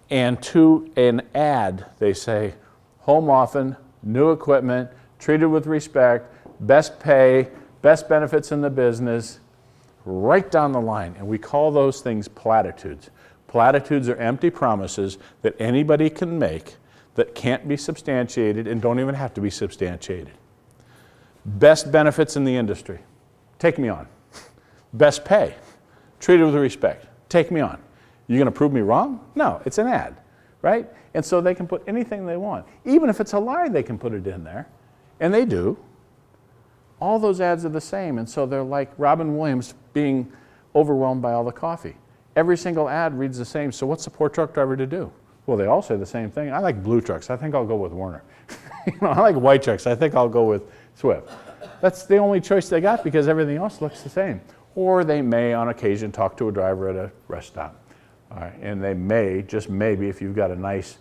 And to an ad, they say, home often, new equipment, treated with respect, best pay, best benefits in the business, right down the line. And we call those things platitudes. Platitudes are empty promises that anybody can make that can't be substantiated and don't even have to be substantiated. Best benefits in the industry, take me on. Best pay, treated with respect, take me on. You going to prove me wrong? No, it's an ad, right? And so they can put anything they want. Even if it's a lie, they can put it in there, and they do. All those ads are the same, and so they're like Robin Williams being overwhelmed by all the coffee. Every single ad reads the same, so what's the poor truck driver to do? Well, they all say the same thing. I like blue trucks. I think I'll go with Werner. I like white trucks. I think I'll go with Swift. That's the only choice they got because everything else looks the same. Or they may, on occasion, talk to a driver at a rest stop. All right, and they may, just maybe, if you've got a nice,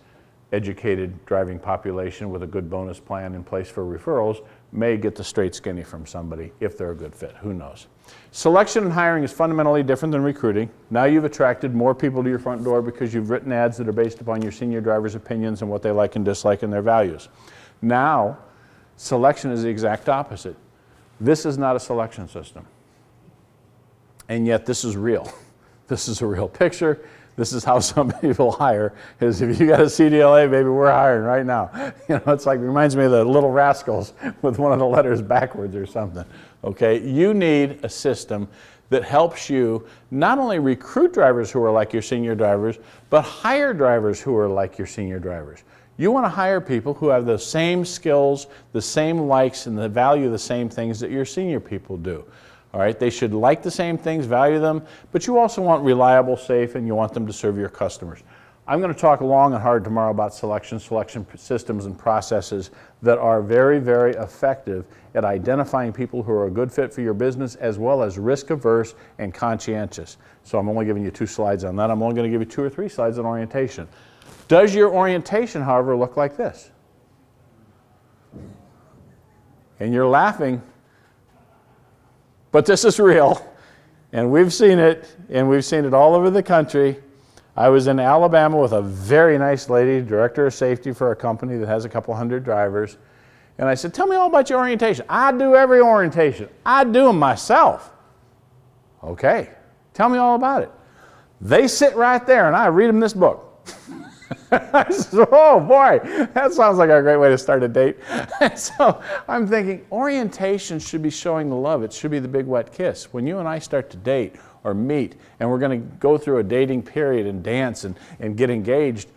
educated driving population with a good bonus plan in place for referrals, may get the straight skinny from somebody if they're a good fit. Who knows? Selection and hiring is fundamentally different than recruiting. Now you've attracted more people to your front door because you've written ads that are based upon your senior drivers' opinions and what they like and dislike and their values. Now, selection is the exact opposite. This is not a selection system. And yet this is real. This is a real picture. This is how some people hire, is if you got a CDLA, baby, we're hiring right now. It's like, it reminds me of the Little Rascals with one of the letters backwards or something, okay? You need a system that helps you not only recruit drivers who are like your senior drivers, but hire drivers who are like your senior drivers. You want to hire people who have the same skills, the same likes, and the value the same things that your senior people do. All right, they should like the same things, value them, but you also want reliable, safe, and you want them to serve your customers. I'm going to talk long and hard tomorrow about selection systems and processes that are very, very effective at identifying people who are a good fit for your business as well as risk averse and conscientious. So I'm only giving you 2 slides on that. I'm only going to give you 2 or 3 slides on orientation. Does your orientation, however, look like this? And you're laughing. But this is real, and we've seen it all over the country. I was in Alabama with a very nice lady, director of safety for a company that has a couple hundred drivers, and I said, tell me all about your orientation. I do every orientation. I do them myself. Okay, tell me all about it. They sit right there, and I read them this book. I said, oh boy, that sounds like a great way to start a date. So I'm thinking orientation should be showing the love. It should be the big wet kiss. When you and I start to date or meet and we're going to go through a dating period and dance and get engaged,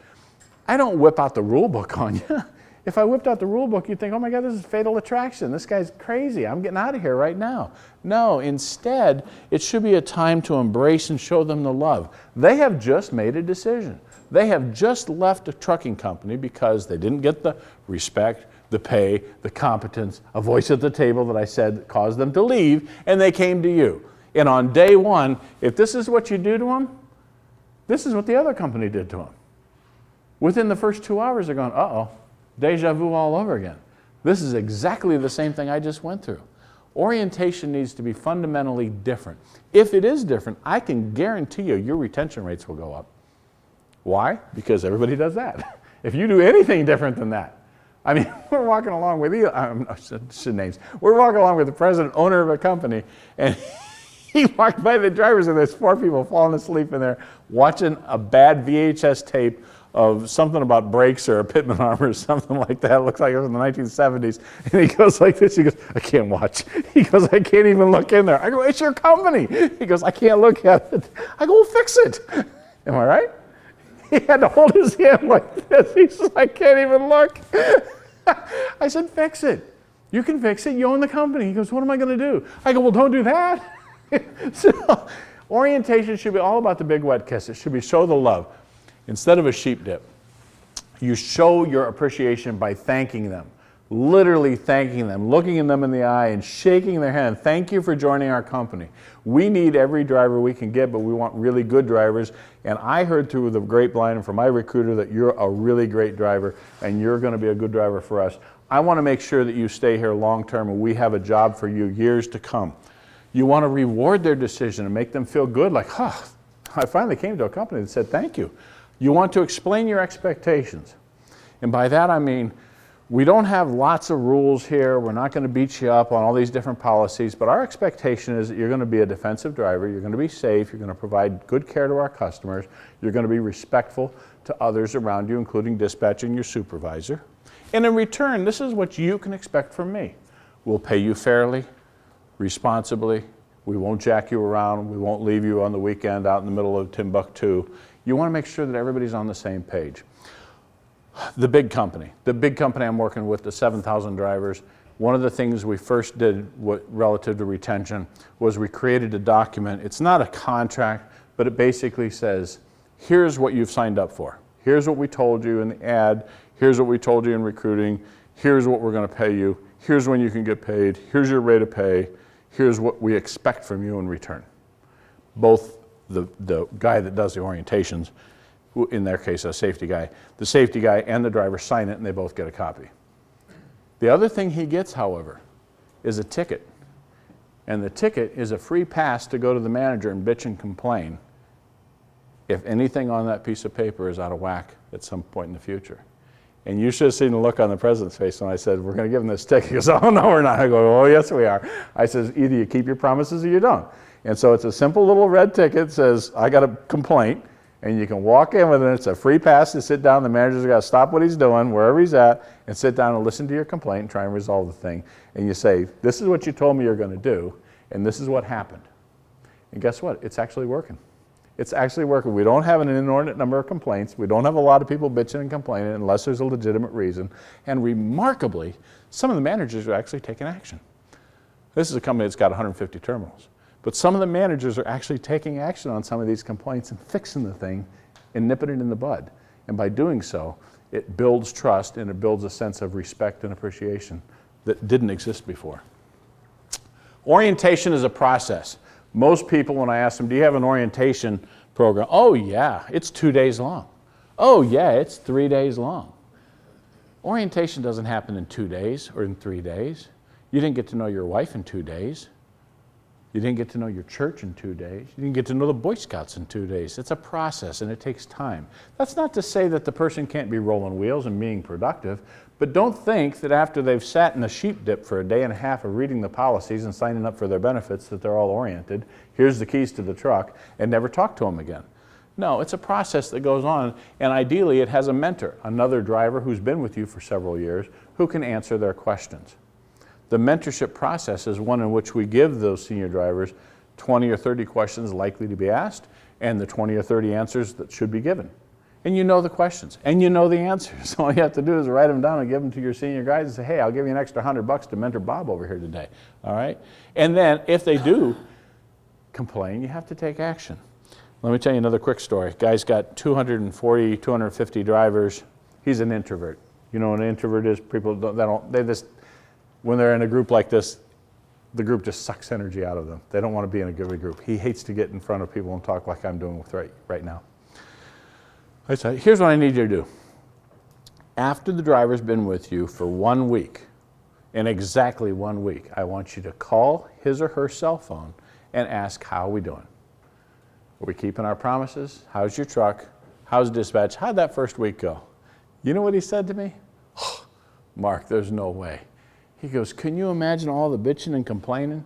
I don't whip out the rule book on you. If I whipped out the rule book, you'd think, oh my God, this is fatal attraction. This guy's crazy. I'm getting out of here right now. No, instead, it should be a time to embrace and show them the love. They have just made a decision. They have just left a trucking company because they didn't get the respect, the pay, the competence, a voice at the table that I said caused them to leave, and they came to you. And on day one, if this is what you do to them, this is what the other company did to them. Within the first 2 hours, they're going, uh-oh, deja vu all over again. This is exactly the same thing I just went through. Orientation needs to be fundamentally different. If it is different, I can guarantee you your retention rates will go up. Why? Because everybody does that. If you do anything different than that, I mean, we're walking along with names. We're walking along with the president, owner of a company, and he walked by the drivers, and there's 4 people falling asleep in there watching a bad VHS tape of something about brakes or a pitman arm or something like that. It looks like it was in the 1970s. And he goes like this. He goes, I can't watch. He goes, I can't even look in there. I go, it's your company. He goes, I can't look at it. I go, well, fix it. Am I right? He had to hold his hand like this. He says, I can't even look. I said, fix it. You can fix it. You own the company. He goes, what am I going to do? I go, well, don't do that. So orientation should be all about the big wet kiss. It should be show the love. Instead of a sheep dip, you show your appreciation by thanking them. Literally thanking them, looking them in the eye and shaking their hand. Thank you for joining our company. We need every driver we can get, but we want really good drivers. And I heard through the grapevine and from my recruiter that you're a really great driver and you're going to be a good driver for us. I want to make sure that you stay here long term and we have a job for you years to come. You want to reward their decision and make them feel good, like, I finally came to a company that said thank you. You want to explain your expectations. And by that I mean, we don't have lots of rules here. We're not going to beat you up on all these different policies, but our expectation is that you're going to be a defensive driver, you're going to be safe, you're going to provide good care to our customers, you're going to be respectful to others around you, including dispatch and your supervisor. And in return, this is what you can expect from me. We'll pay you fairly, responsibly, we won't jack you around, we won't leave you on the weekend out in the middle of Timbuktu. You want to make sure that everybody's on the same page. The big company I'm working with, the 7,000 drivers, one of the things we first did relative to retention was we created a document. It's not a contract, but it basically says, here's what you've signed up for. Here's what we told you in the ad. Here's what we told you in recruiting. Here's what we're going to pay you. Here's when you can get paid. Here's your rate of pay. Here's what we expect from you in return. Both the guy that does the orientations, who in their case a safety guy, the safety guy and the driver sign it and they both get a copy. The other thing he gets, however, is a ticket. And the ticket is a free pass to go to the manager and bitch and complain if anything on that piece of paper is out of whack at some point in the future. And you should have seen the look on the president's face when I said, we're going to give him this ticket. He goes, oh, no, we're not. I go, oh, yes, we are. I says, either you keep your promises or you don't. And so it's a simple little red ticket that says, I got a complaint, and you can walk in with it. It's a free pass to sit down. The manager's got to stop what he's doing, wherever he's at, and sit down and listen to your complaint and try and resolve the thing. And you say, this is what you told me you're going to do, and this is what happened. And guess what? It's actually working. It's actually working. We don't have an inordinate number of complaints. We don't have a lot of people bitching and complaining unless there's a legitimate reason. And remarkably, some of the managers are actually taking action. This is a company that's got 150 terminals. But some of the managers are actually taking action on some of these complaints and fixing the thing and nipping it in the bud. And by doing so, it builds trust and it builds a sense of respect and appreciation that didn't exist before. Orientation is a process. Most people, when I ask them, do you have an orientation program? Oh, yeah, it's 2 days long. Oh, yeah, it's 3 days long. Orientation doesn't happen in 2 days or in 3 days. You didn't get to know your wife in 2 days. You didn't get to know your church in 2 days. You didn't get to know the Boy Scouts in 2 days. It's a process and it takes time. That's not to say that the person can't be rolling wheels and being productive, but don't think that after they've sat in a sheep dip for a day and a half of reading the policies and signing up for their benefits that they're all oriented, here's the keys to the truck, and never talk to them again. No, it's a process that goes on, and ideally it has a mentor, another driver who's been with you for several years, who can answer their questions. The mentorship process is one in which we give those senior drivers 20 or 30 questions likely to be asked, and the 20 or 30 answers that should be given. And you know the questions, and you know the answers. All you have to do is write them down and give them to your senior guys and say, hey, I'll give you an extra $100 to mentor Bob over here today, all right? And then if they do complain, you have to take action. Let me tell you another quick story. Guy's got 240, 250 drivers. He's an introvert. You know what an introvert is? People they just, when they're in a group like this, the group just sucks energy out of them. They don't want to be in a good group. He hates to get in front of people and talk like I'm doing with right now. I said, here's what I need you to do. After the driver's been with you for 1 week, in exactly 1 week, I want you to call his or her cell phone and ask, how are we doing? Are we keeping our promises? How's your truck? How's dispatch? How'd that first week go? You know what he said to me? Oh, Mark, there's no way. He goes, can you imagine all the bitching and complaining?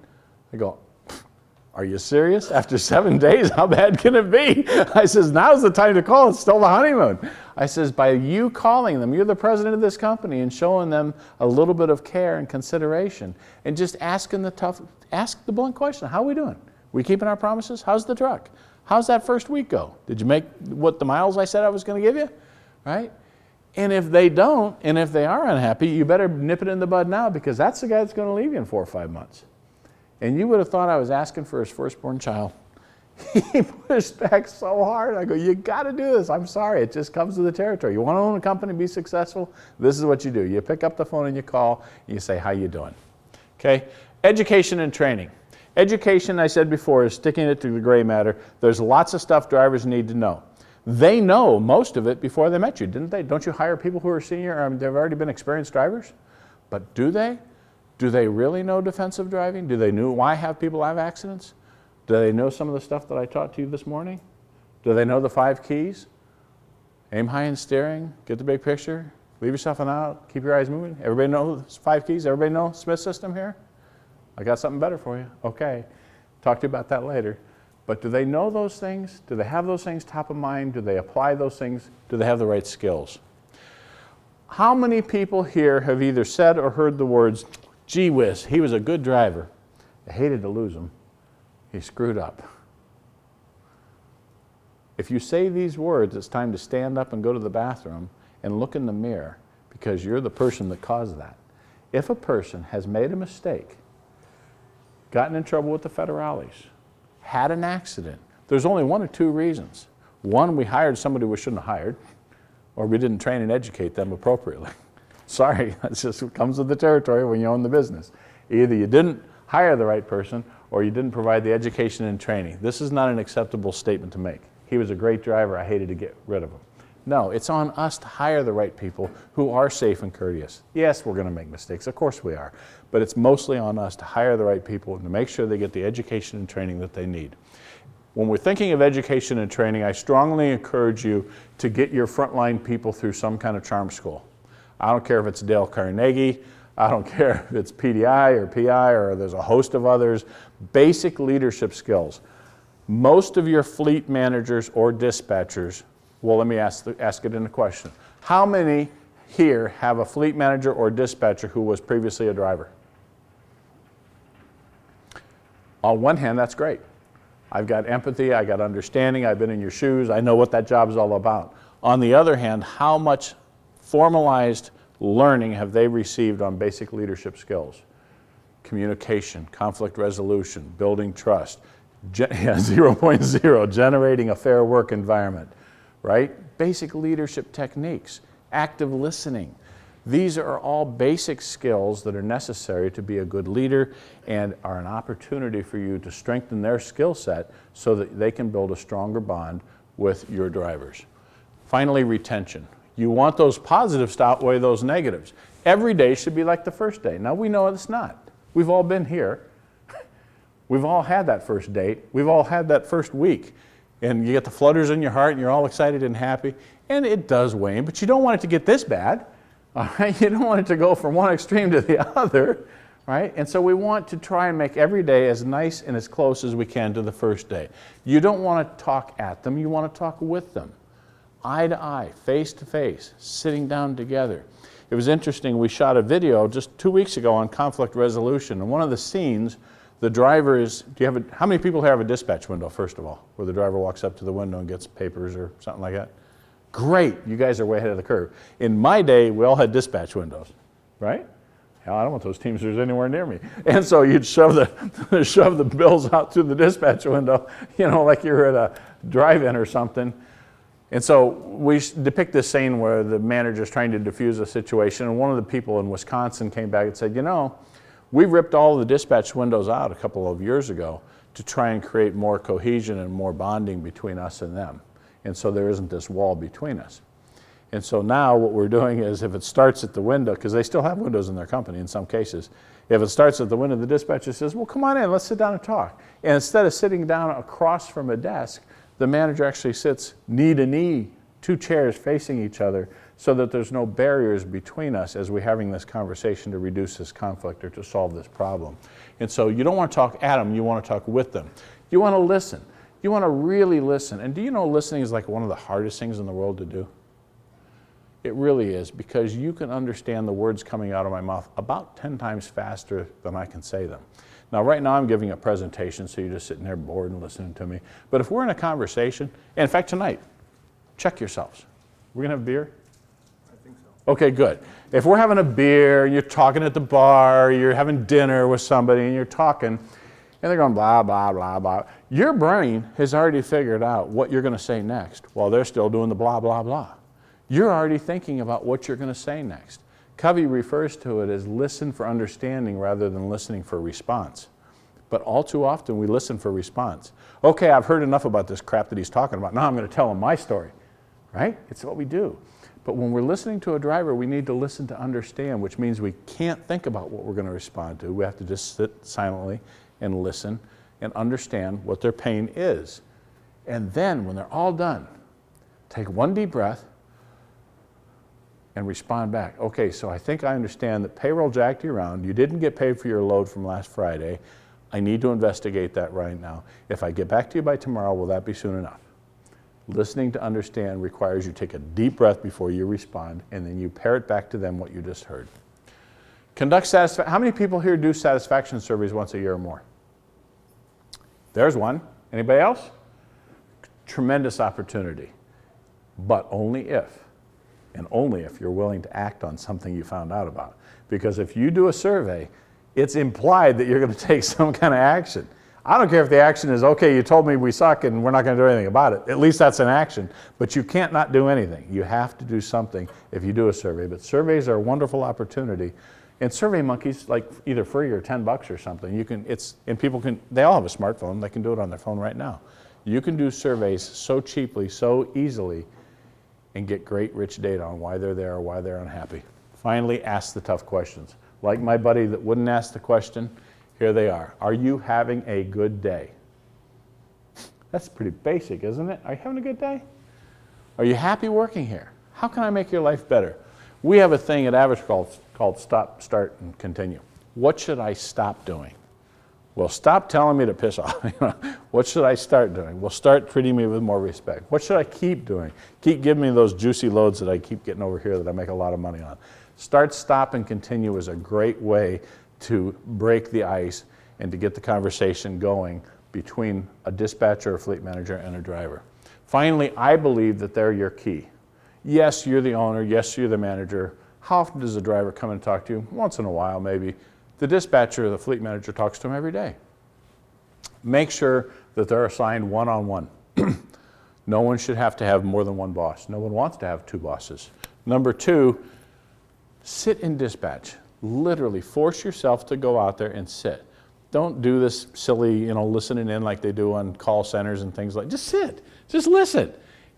I go, are you serious? After 7 days, how bad can it be? I says, now's the time to call. It's still the honeymoon. I says, by you calling them, you're the president of this company, and showing them a little bit of care and consideration, and just asking ask the blunt question, how are we doing? We keeping our promises? How's the truck? How's that first week go? Did you make what the miles I said I was going to give you? Right? And if they don't, and if they are unhappy, you better nip it in the bud now, because that's the guy that's going to leave you in 4 or 5 months. And you would have thought I was asking for his firstborn child. He pushed back so hard. I go, you got to do this. I'm sorry. It just comes to the territory. You want to own a company, be successful? This is what you do. You pick up the phone and you call, and you say, how you doing? Okay? Education and training. Education, I said before, is sticking it to the gray matter. There's lots of stuff drivers need to know. They know most of it before they met you, didn't they? Don't you hire people who are senior, they've already been experienced drivers? But do they? Do they really know defensive driving? Do they know why have people have accidents? Do they know some of the stuff that I taught to you this morning? Do they know the 5 keys? Aim high in steering, get the big picture, leave yourself an out, keep your eyes moving. Everybody know the 5 keys? Everybody know Smith system here? I got something better for you. Okay, talk to you about that later. But do they know those things? Do they have those things top of mind? Do they apply those things? Do they have the right skills? How many people here have either said or heard the words, gee whiz, he was a good driver. I hated to lose him. He screwed up. If you say these words, it's time to stand up and go to the bathroom and look in the mirror, because you're the person that caused that. If a person has made a mistake, gotten in trouble with the federales, had an accident, there's only 1 or 2 reasons. 1, we hired somebody we shouldn't have hired. or we didn't train and educate them appropriately. Sorry, that's just what comes with the territory when you own the business. Either you didn't hire the right person or you didn't provide the education and training. This is not an acceptable statement to make. He was a great driver, I hated to get rid of him. No, it's on us to hire the right people who are safe and courteous. Yes, we're going to make mistakes, of course we are, but it's mostly on us to hire the right people and to make sure they get the education and training that they need. When we're thinking of education and training, I strongly encourage you to get your frontline people through some kind of charm school. I don't care if it's Dale Carnegie, I don't care if it's PDI or PI or there's a host of others. Basic leadership skills. Most of your fleet managers or dispatchers, well, let me ask it in a question. How many here have a fleet manager or dispatcher who was previously a driver? On one hand, that's great. I've got empathy, I got understanding, I've been in your shoes, I know what that job is all about. On the other hand, how much formalized learning have they received on basic leadership skills? Communication, conflict resolution, building trust, 0.0, generating a fair work environment, right? Basic leadership techniques, active listening. These are all basic skills that are necessary to be a good leader and are an opportunity for you to strengthen their skill set so that they can build a stronger bond with your drivers. Finally, retention. You want those positives to outweigh those negatives. Every day should be like the first day. Now we know it's not. We've all been here. We've all had that first date. We've all had that first week. And you get the flutters in your heart and you're all excited and happy. And it does wane, but you don't want it to get this bad. All right? You don't want it to go from one extreme to the other. Right? And so we want to try and make every day as nice and as close as we can to the first day. You don't want to talk at them. You want to talk with them. Eye to eye, face to face, sitting down together. It was interesting, we shot a video just 2 weeks ago on conflict resolution, and one of the scenes, the driver is, how many people have a dispatch window, first of all, where the driver walks up to the window and gets papers or something like that? Great, you guys are way ahead of the curve. In my day, we all had dispatch windows, right? Hell, I don't want those Teamsters anywhere near me. And so you'd shove the bills out through the dispatch window, you know, like you're at a drive-in or something. And so we depict this scene where the manager's trying to diffuse a situation, and one of the people in Wisconsin came back and said, you know, we ripped all the dispatch windows out a couple of years ago to try and create more cohesion and more bonding between us and them. And so there isn't this wall between us. And so now what we're doing is if it starts at the window, because they still have windows in their company in some cases, if it starts at the window, the dispatcher says, well, come on in, let's sit down and talk. And instead of sitting down across from a desk, the manager actually sits knee to knee, 2 chairs facing each other, so that there's no barriers between us as we're having this conversation to reduce this conflict or to solve this problem. And so you don't want to talk at them, you want to talk with them. You want to listen. You want to really listen. And do you know listening is like one of the hardest things in the world to do? It really is, because you can understand the words coming out of my mouth about 10 times faster than I can say them. Now, right now I'm giving a presentation, so you're just sitting there bored and listening to me. But if we're in a conversation, and in fact tonight, check yourselves. We're gonna have beer? I think so. Okay, good. If we're having a beer, you're talking at the bar, you're having dinner with somebody and you're talking, and they're going blah, blah, blah, blah. Your brain has already figured out what you're gonna say next while they're still doing the blah, blah, blah. You're already thinking about what you're gonna say next. Covey refers to it as listen for understanding rather than listening for response. But all too often we listen for response. Okay, I've heard enough about this crap that he's talking about. Now I'm going to tell him my story, right? It's what we do. But when we're listening to a driver, we need to listen to understand, which means we can't think about what we're going to respond to. We have to just sit silently and listen and understand what their pain is. And then when they're all done, take one deep breath and respond back. Okay, so I think I understand that payroll jacked you around. You didn't get paid for your load from last Friday. I need to investigate that right now. If I get back to you by tomorrow, will that be soon enough? Listening to understand requires you take a deep breath before you respond, and then you parrot back to them what you just heard. Conduct satisfaction. How many people here do satisfaction surveys once a year or more? There's one. Anybody else? Tremendous opportunity, but only if. And only if you're willing to act on something you found out about. Because if you do a survey, it's implied that you're going to take some kind of action. I don't care if the action is, okay, you told me we suck and we're not going to do anything about it. At least that's an action. But you can't not do anything. You have to do something if you do a survey. But surveys are a wonderful opportunity. And SurveyMonkey's like either free or $10 or something. You can, and people can, they all have a smartphone. They can do it on their phone right now. You can do surveys so cheaply, so easily, and get great rich data on why they're there or why they're unhappy. Finally, ask the tough questions. Like my buddy that wouldn't ask the question, here they are. Are you having a good day? That's pretty basic, isn't it? Are you having a good day? Are you happy working here? How can I make your life better? We have a thing at Average called Stop, Start, and Continue. What should I stop doing? Well, stop telling me to piss off. What should I start doing? Well, start treating me with more respect. What should I keep doing? Keep giving me those juicy loads that I keep getting over here that I make a lot of money on. Start, stop, and continue is a great way to break the ice and to get the conversation going between a dispatcher, a fleet manager, and a driver. Finally, I believe that they're your key. Yes, you're the owner. Yes, you're the manager. How often does the driver come and talk to you? Once in a while, maybe. The dispatcher or the fleet manager talks to them every day. Make sure that they're assigned one-on-one. No one should have to have more than one boss. No one wants to have two bosses. Number two, sit in dispatch. Literally force yourself to go out there and sit. Don't do this silly, listening in like they do on call centers and things like. Just sit. Just listen.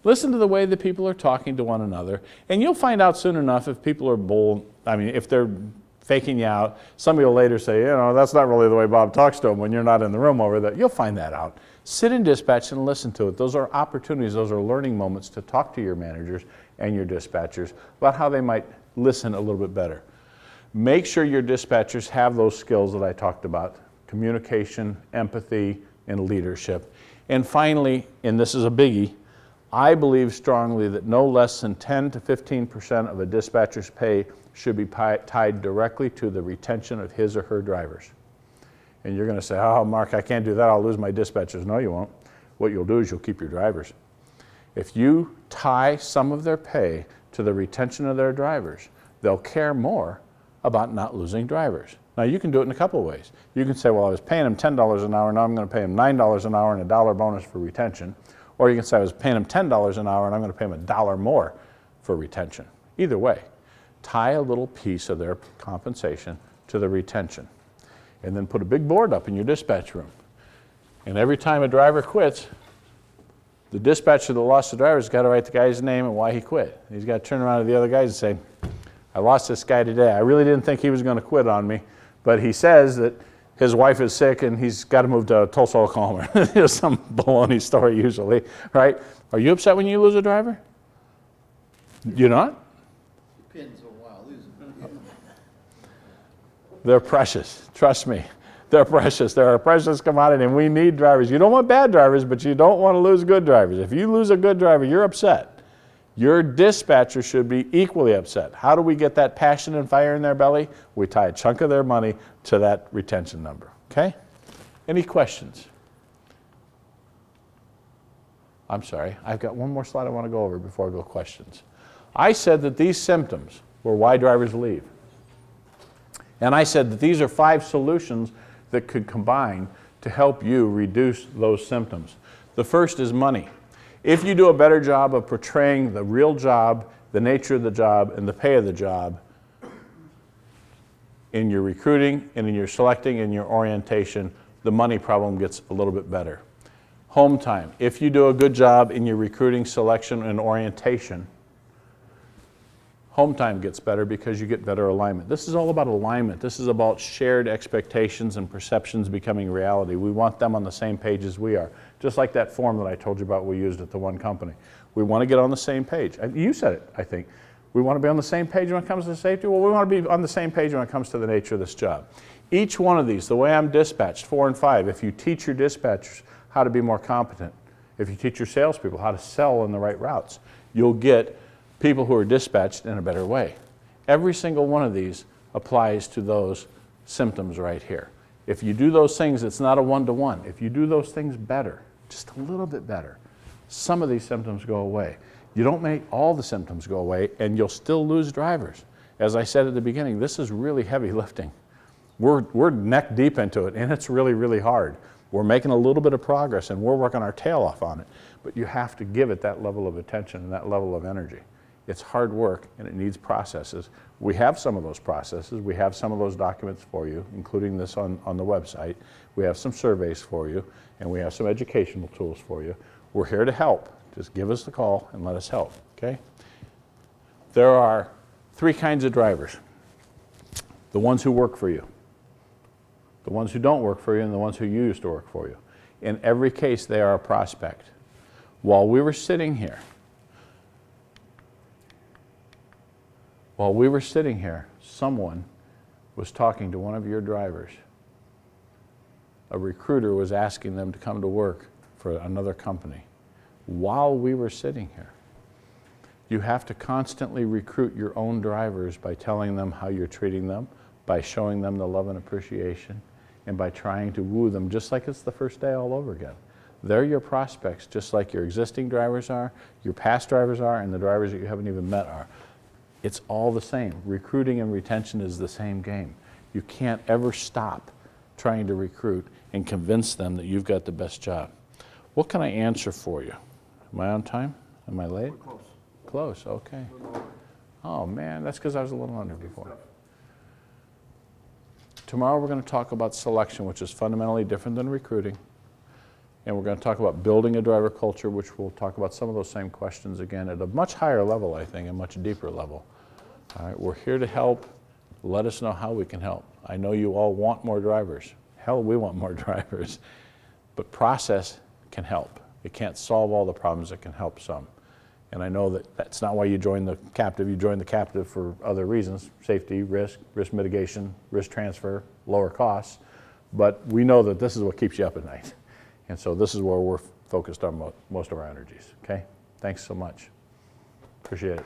Listen to the way that people are talking to one another, and you'll find out soon enough if people are if they're faking you out. Somebody will later say, that's not really the way Bob talks to them when you're not in the room over there. You'll find that out. Sit in dispatch and listen to it. Those are opportunities, those are learning moments to talk to your managers and your dispatchers about how they might listen a little bit better. Make sure your dispatchers have those skills that I talked about: communication, empathy, and leadership. And finally, and this is a biggie, I believe strongly that no less than 10 to 15% of a dispatcher's pay should be tied directly to the retention of his or her drivers. And you're going to say, oh, Mark, I can't do that. I'll lose my dispatchers. No, you won't. What you'll do is you'll keep your drivers. If you tie some of their pay to the retention of their drivers, they'll care more about not losing drivers. Now, you can do it in a couple of ways. You can say, well, I was paying them $10 an hour, now I'm going to pay them $9 an hour and $1 bonus for retention. Or you can say, I was paying them $10 an hour and I'm going to pay them $1 more for retention. Either way, tie a little piece of their compensation to the retention. And then put a big board up in your dispatch room. And every time a driver quits, the dispatcher that lost the driver has got to write the guy's name and why he quit. He's got to turn around to the other guys and say, I lost this guy today. I really didn't think he was going to quit on me, but he says that his wife is sick and he's got to move to Tulsa, Oklahoma. There's some baloney story usually, right? Are you upset when you lose a driver? You're not? Depends on why I lose them. They're precious. Trust me. They're precious. They're a precious commodity, and we need drivers. You don't want bad drivers, but you don't want to lose good drivers. If you lose a good driver, you're upset. Your dispatcher should be equally upset. How do we get that passion and fire in their belly? We tie a chunk of their money to that retention number, okay? Any questions? I'm sorry, I've got one more slide I want to go over before I go questions. I said that these symptoms were why drivers leave. And I said that these are 5 solutions that could combine to help you reduce those symptoms. The first is money. If you do a better job of portraying the real job, the nature of the job, and the pay of the job in your recruiting and in your selecting and your orientation, the money problem gets a little bit better. Home time. If you do a good job in your recruiting, selection, and orientation, home time gets better because you get better alignment. This is all about alignment. This is about shared expectations and perceptions becoming reality. We want them on the same page as we are. Just like that form that I told you about we used at the one company. We want to get on the same page. You said it, I think. We want to be on the same page when it comes to safety. Well, we want to be on the same page when it comes to the nature of this job. Each one of these, the way I'm dispatched, 4 and 5, if you teach your dispatchers how to be more competent, if you teach your salespeople how to sell in the right routes, you'll get people who are dispatched in a better way. Every single one of these applies to those symptoms right here. If you do those things, it's not a one-to-one. If you do those things better, just a little bit better, some of these symptoms go away. You don't make all the symptoms go away, and you'll still lose drivers. As I said at the beginning, this is really heavy lifting. We're neck deep into it, and it's really, really hard. We're making a little bit of progress and we're working our tail off on it, but you have to give it that level of attention and that level of energy. It's hard work and it needs processes. We have some of those processes. We have some of those documents for you, including this on the website. We have some surveys for you and we have some educational tools for you. We're here to help. Just give us the call and let us help, okay? There are 3 kinds of drivers. The ones who work for you, the ones who don't work for you, and the ones who used to work for you. In every case, they are a prospect. While we were sitting here, someone was talking to one of your drivers. A recruiter was asking them to come to work for another company. While we were sitting here, you have to constantly recruit your own drivers by telling them how you're treating them, by showing them the love and appreciation, and by trying to woo them just like it's the first day all over again. They're your prospects, just like your existing drivers are, your past drivers are, and the drivers that you haven't even met are. It's all the same. Recruiting and retention is the same game. You can't ever stop trying to recruit and convince them that you've got the best job. What can I answer for you? Am I on time? Am I late? Close. Close, okay. Oh man, that's because I was a little under before. Tomorrow we're going to talk about selection, which is fundamentally different than recruiting. And we're going to talk about building a driver culture, which we'll talk about some of those same questions again at a much higher level, I think, a much deeper level. All right, we're here to help. Let us know how we can help. I know you all want more drivers. Hell, we want more drivers. But process can help. It can't solve all the problems, it can help some. And I know that that's not why you joined the captive. You joined the captive for other reasons: safety, risk mitigation, risk transfer, lower costs. But we know that this is what keeps you up at night. And so this is where we're focused on most of our energies, okay? Thanks so much. Appreciate it.